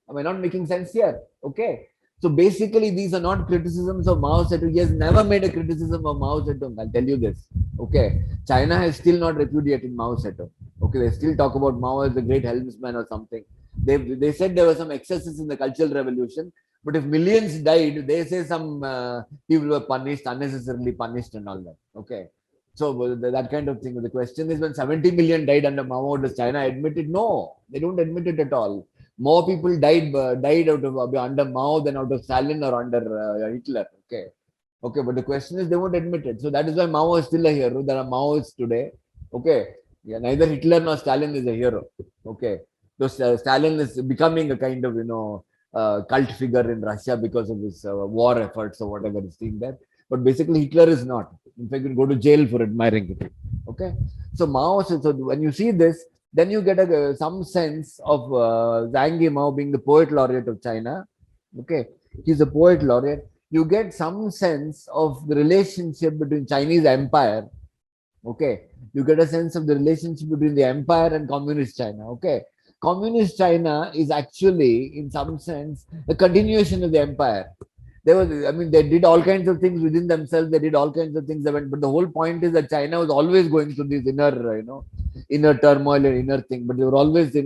Am I not making sense here? Okay. So basically, these are not criticisms of Mao Zedong. He has never made a criticism of Mao Zedong. I'll tell you this. Okay. China has still not repudiated Mao Zedong. Okay. They still talk about Mao as the great helmsman or something. They said there were some excesses in the cultural revolution, but if millions died, they say some people were punished, unnecessarily punished, and all that. Okay. So that kind of thing. The question is, when 70 million died under Mao, does China admit it? No, they don't admit it at all. More people died out of under Mao than out of Stalin or under Hitler. Okay, okay, but the question is they won't admit it. So that is why Mao is still a hero. There are Maoists today. Okay, yeah, neither Hitler nor Stalin is a hero. Okay, so Stalin is becoming a kind of cult figure in Russia because of his war efforts or whatever is seen there. But basically Hitler is not. In fact, you go to jail for admiring it. Okay, so Mao. So when you see this, then you get some sense of Zhang Yimou being the poet laureate of China. Okay, he's a poet laureate. You get some sense of the relationship between Chinese empire. Okay, you get a sense of the relationship between the empire and communist China. Okay, communist China is actually, in some sense, a continuation of the empire. They did all kinds of things within themselves. They did all kinds of things. But the whole point is that China was always going through this inner turmoil and inner thing. But they were always,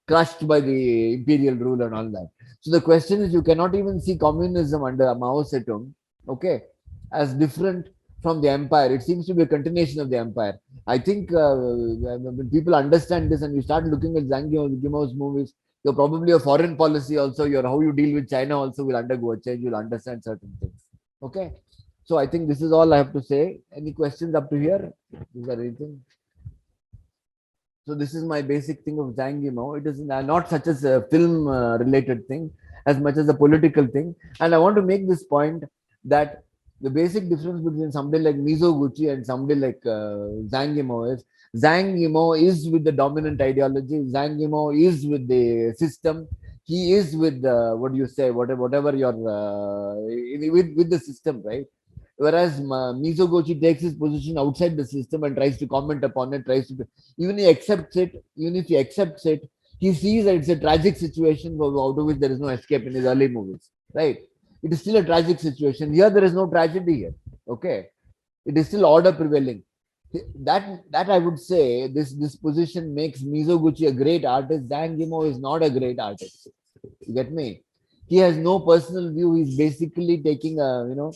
crushed by the imperial rule and all that. So the question is, you cannot even see communism under Mao Zedong, okay, as different from the empire. It seems to be a continuation of the empire. I think when people understand this and you start looking at Zhang Yimou's movies, your probably your foreign policy also, your how you deal with China also will undergo a change. You'll understand certain things. Okay. So I think this is all I have to say. Any questions up to here? Is there anything? So this is my basic thing of Zhang Yimou. It is not such as a film related thing as much as a political thing. And I want to make this point that the basic difference between somebody like Mizoguchi and somebody like Zhang Yimou is Zhang Yimou is with the dominant ideology. Zhang Yimou is with the system. he is with what do you say, whatever your with the system, right? Whereas Mizoguchi takes his position outside the system and tries to comment upon it, tries to, even he accepts it, even if he accepts it, he sees that it's a tragic situation out of which there is no escape in his early movies, right? It is still a tragic situation. Here, there is no tragedy here. Okay, it is still order prevailing. That I would say, this position makes Mizoguchi a great artist. Zhang Yimou is not a great artist. You get me? He has no personal view. He's basically taking a,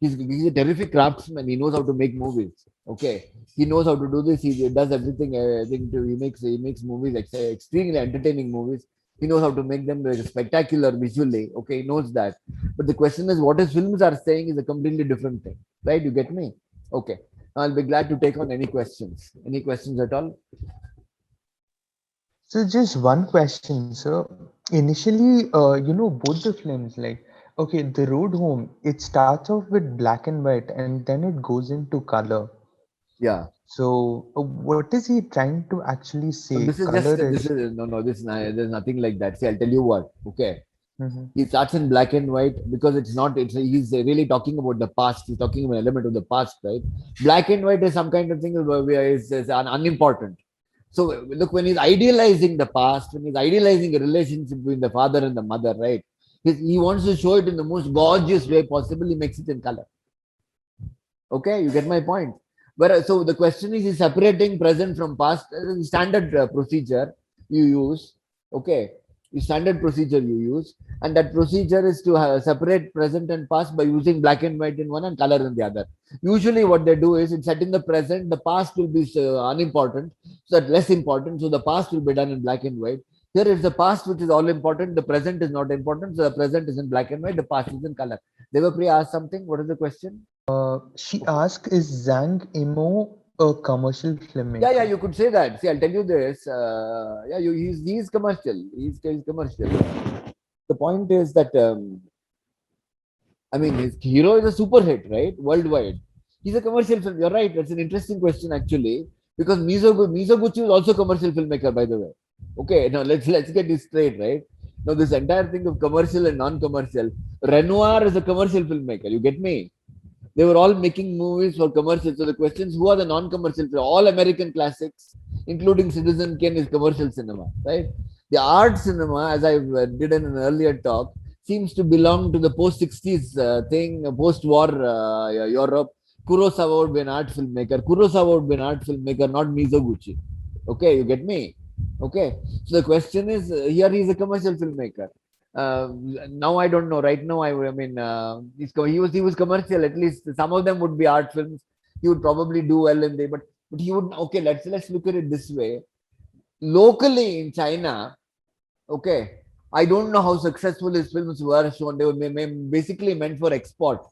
he's a terrific craftsman. He knows how to make movies. Okay, he knows how to do this. He does everything. I think he makes movies, extremely entertaining movies. He knows how to make them spectacular visually. Okay, he knows that. But the question is, what his films are saying is a completely different thing, right? You get me? Okay. I'll be glad to take on any questions. Any questions at all? So just one question, sir. Initially, both the films, like, okay, The Road Home, it starts off with black and white and then it goes into color. Yeah. So, what is he trying to actually So say? this is Color just this is. is no this there's nothing like that. See, I'll tell you what. Okay, Mhm. he starts in black and white because it's not. He's really talking about the past. He's talking about an element of the past, right? Black and white is some kind of thing is unimportant. So look, when he's idealizing the past, when he's idealizing a relationship between the father and the mother, right? He wants to show it in the most gorgeous way possible. He makes it in color. Okay, you get my point. But so the question is separating present from past. Standard procedure you use. Okay, the standard procedure you use, and that procedure is to separate present and past by using black and white in one and color in the other. Usually, what they do is, it's set in the present. The past will be unimportant, so that less important. So the past will be done in black and white. Here is the past, which is all important. The present is not important, so the present is in black and white. The past is in color. Devapriya asked something. What is the question? She asked, is Zhang Yimou a commercial Yeah, yeah, filmmaker? you could say that. See, I'll tell you this. He's commercial. He's commercial. The point is that I mean, his hero is a super hit, right? Worldwide. He's a commercial film. You're right. That's an interesting question actually, because Mizoguchi is also a commercial filmmaker, by the way. Okay, now let's get this straight, right? Now this entire thing of commercial and non-commercial. Renoir is a commercial filmmaker. You get me? They were all making movies for commercials. So the questions, who are the non-commercial? All American classics, including Citizen Kane, is commercial cinema, right? The art cinema, as I did in an earlier talk, seems to belong to the post-60s thing, post-war Europe. Kurosawa would be an art filmmaker. Kurosawa would be an art filmmaker, not Mizoguchi. Okay, you get me? Okay. So the question is, here he's a commercial filmmaker. Now I don't know. Right now, I mean, he was commercial. At least some of them would be art films. He would probably do well in there, but he would. Okay, let's look at it this way. Locally in China, okay, I don't know how successful his films were shown. They were basically meant for export.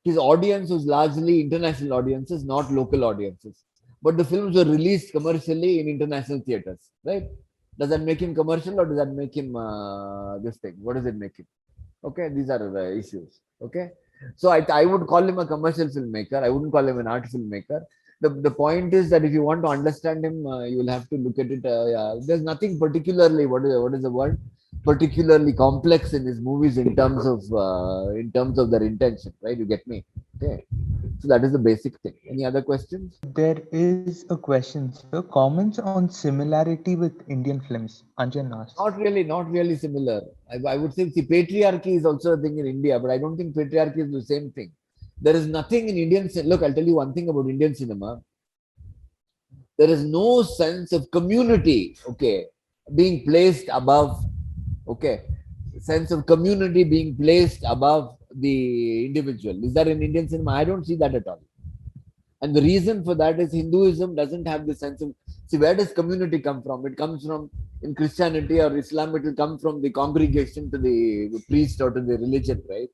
His audience was largely international audiences, not local audiences. But the films were released commercially in international theaters, right? Does that make him commercial, or does that make him this thing? What does it make him? Okay, these are the issues. Okay, so I would call him a commercial filmmaker. I wouldn't call him an art filmmaker. The point is that if you want to understand him, you will have to look at it. Yeah, there's nothing particularly, what is the word, particularly complex in his movies in terms of their intention, right? You get me? Okay, so that is the basic thing. Any other questions? There is a question, sir. Comments on similarity with Indian films. Anjan asks. Not really similar. I would say, see, patriarchy is also a thing in India, but I don't think patriarchy is the same thing. There is nothing in Indian cinema. Look, I'll tell you one thing about Indian cinema. There is no sense of community, okay, being placed above, okay, sense of community being placed above the individual. Is that in Indian cinema? I don't see that at all. And the reason for that is Hinduism doesn't have the sense of, see, where does community come from? It comes from, in Christianity or Islam, it will come from the congregation to the priest or to the religion, right?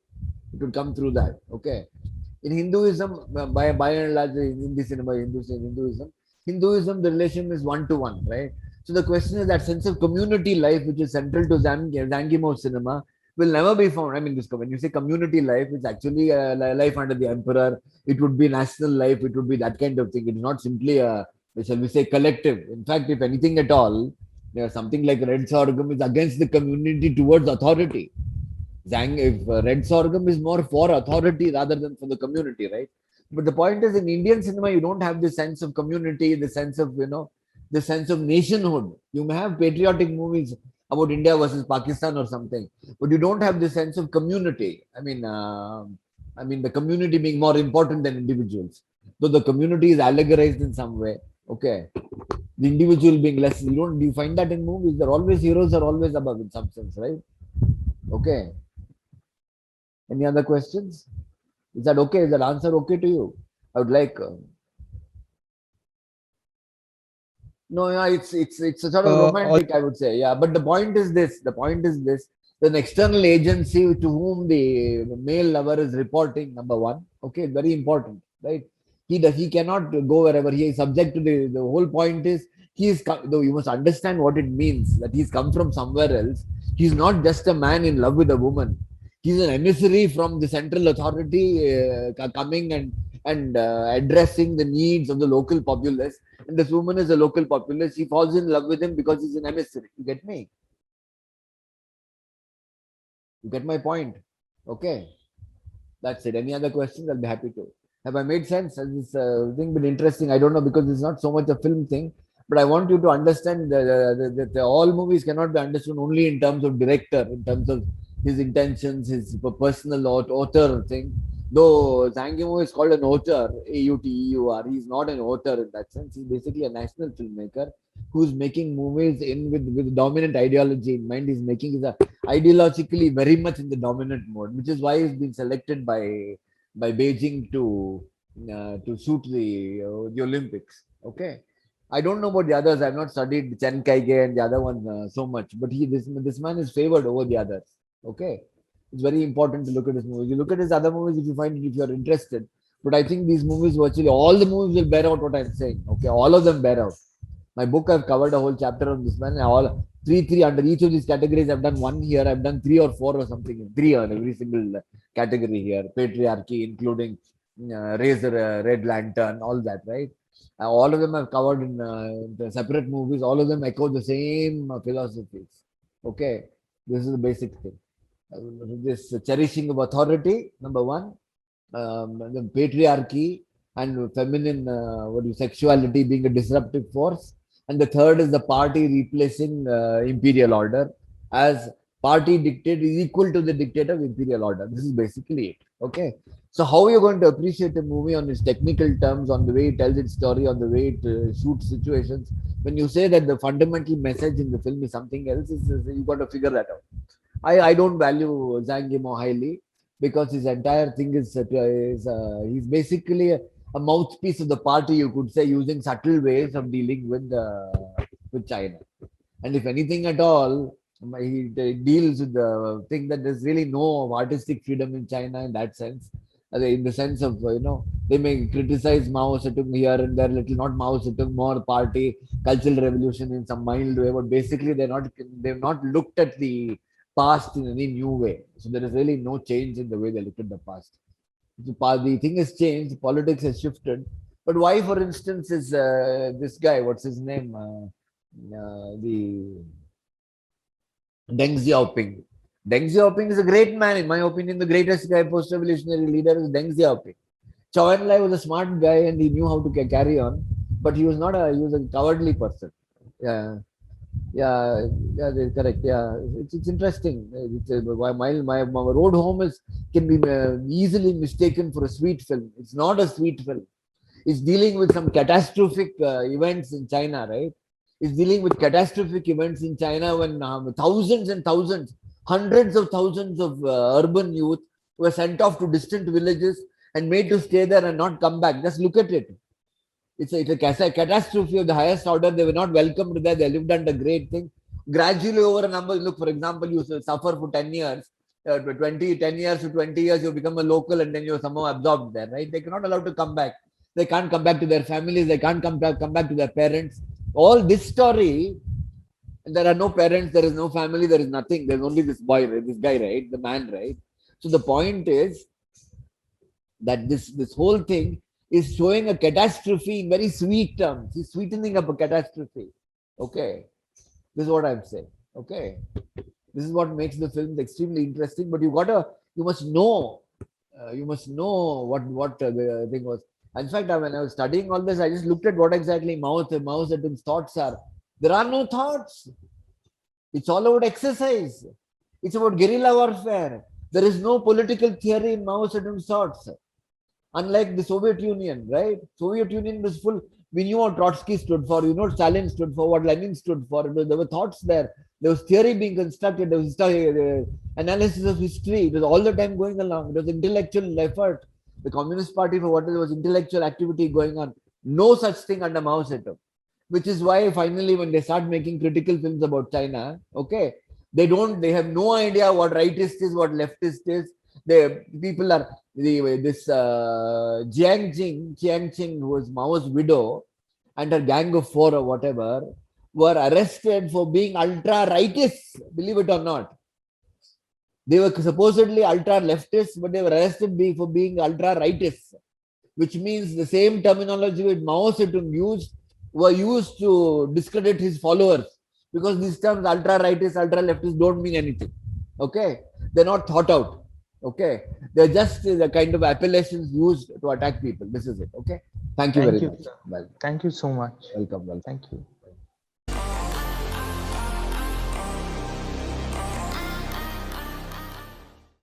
It will come through that. Okay. In Hinduism, by and large, in the cinema, Hinduism, the relation is one to one, right? So the question is, that sense of community life, which is central to Zangimo cinema, will never be found. I mean, this, when you say community life, it's actually a life under the emperor. It would be national life. It would be that kind of thing. It's not simply a, shall we say, collective. In fact, if anything at all, There's something like red sorghum is against the community towards authority. If red sorghum is more for authority rather than for the community, right? But the point is, in Indian cinema, you don't have the sense of community, the sense of the sense of nationhood. You may have patriotic movies about India versus Pakistan or something, but you don't have the sense of community. I mean the community being more important than individuals. So the community is allegorized in some way. Okay, the individual being less. Do you find that in movies? They're always heroes are always above in some sense, right? Okay. Any other questions? Is that okay? Is that answer okay to you? I would like. No, yeah, it's a sort of All romantic, I would say. Yeah, but the point is this. The point is this. An external agency to whom the male lover is reporting. Number one, okay, very important, right? He cannot go wherever he is subject to the whole point is he is though you must understand what it means that he's come from somewhere else. He's not just a man in love with a woman. He's an emissary from the central authority coming and addressing the needs of the local populace. And this woman is a local populace. She falls in love with him because he's an emissary. You get me? You get my point? Okay. That's it. Any other questions? I'll be happy to. Have I made sense? Has this thing been interesting? I don't know because it's not so much a film thing, but I want you to understand that all movies cannot be understood only in terms of director, in terms of his intentions, his personal author thing. Though Zhang Yimou is called an author, Auteur, he's not an author in that sense. He's basically a national filmmaker who's making movies with dominant ideology in mind. He's making his ideologically very much in the dominant mode, which is why he's been selected by Beijing to shoot the Olympics. Okay, I don't know about the others. I've not studied Chen Kaige and the other one so much, but this man is favored over the others. Okay, it's very important to look at his movies. You look at his other movies if you find it, if you're interested. But I think these movies virtually all the movies will bear out what I'm saying. Okay, all of them bear out. My book, I've covered a whole chapter on this man. All three under each of these categories. I've done one here. I've done three or four or something. Three on every single category here. Patriarchy, including Razor, Red Lantern, all that, right? All of them I've covered in the separate movies. All of them echo the same philosophies. Okay, this is the basic thing. This cherishing of authority, number one. The patriarchy and feminine sexuality being a disruptive force, and the third is the party replacing imperial order as party dictate is equal to the dictate of imperial order. This is basically it. Okay, so how are you going to appreciate a movie on its technical terms, on the way it tells its story, on the way it shoots situations, when you say that the fundamental message in the film is something else? You got to figure that out. I don't value Zhang Yimou highly because his entire thing is he's basically a mouthpiece of the party, you could say, using subtle ways of dealing with China. And if anything at all, he deals with the thing that there's really no artistic freedom in China in that sense. In the sense of, they may criticize Mao Zedong here and there, little not Mao Zedong, more party, cultural revolution in some mild way, but basically they've not looked at the past in any new way. So there is really no change in the way they look at the past. The thing has changed, politics has shifted. But why, for instance, is this guy, what's his name? The Deng Xiaoping. Deng Xiaoping is a great man, in my opinion. The greatest guy, post-revolutionary leader is Deng Xiaoping. Chow En-lai was a smart guy and he knew how to carry on, but he was a cowardly person. Yeah. Yeah, correct. Yeah, it's interesting. My road home can be easily mistaken for a sweet film. It's not a sweet film. It's dealing with some catastrophic events in China, right? It's dealing with catastrophic events in China when thousands and thousands, hundreds of thousands of urban youth were sent off to distant villages and made to stay there and not come back. Just look at it. It's a catastrophe of the highest order. They were not welcomed there. They lived under great thing. Gradually, over a number, look, for example, you suffer for 10 years, 10 years to 20 years, you become a local and then you're somehow absorbed there, right? They cannot allowed to come back. They can't come back to their families. They can't come back to their parents. All this story, there are no parents, there is no family, there is nothing. There's only this boy, right? This guy, right? The man, right? So the point is that this whole thing is showing a catastrophe in very sweet terms. He's sweetening up a catastrophe. Okay. This is what I'm saying. Okay. This is what makes the films extremely interesting. But you must know what the thing was. In fact, when I was studying all this, I just looked at what exactly Mao Zedong's thoughts are. There are no thoughts. It's all about exercise. It's about guerrilla warfare. There is no political theory in Mao Zedong's thoughts. Unlike the Soviet Union, right? Soviet Union was full. We knew what Trotsky stood for. We know what Stalin stood for, what Lenin stood for. There were thoughts there. There was theory being constructed. There was analysis of history. It was all the time going along. It was intellectual effort. The Communist Party, for what it was, intellectual activity going on. No such thing under Mao Zedong. Which is why finally, when they start making critical films about China, okay, they have no idea what rightist is, what leftist is. People are this Jiang who was Mao's widow, and her gang of 4 or whatever, were arrested for being ultra rightists. Believe it or not, they were supposedly ultra leftists, but they were arrested for being ultra rightists, which means the same terminology which Mao Zedong used were used to discredit his followers, because these terms ultra rightist, ultra leftist don't mean anything. Okay, they're not thought out. Okay, they're just the kind of appellations used to attack people. This is it. Okay, thank you very Thank you, much. sir. Well, Thank you so much. welcome. Thank you.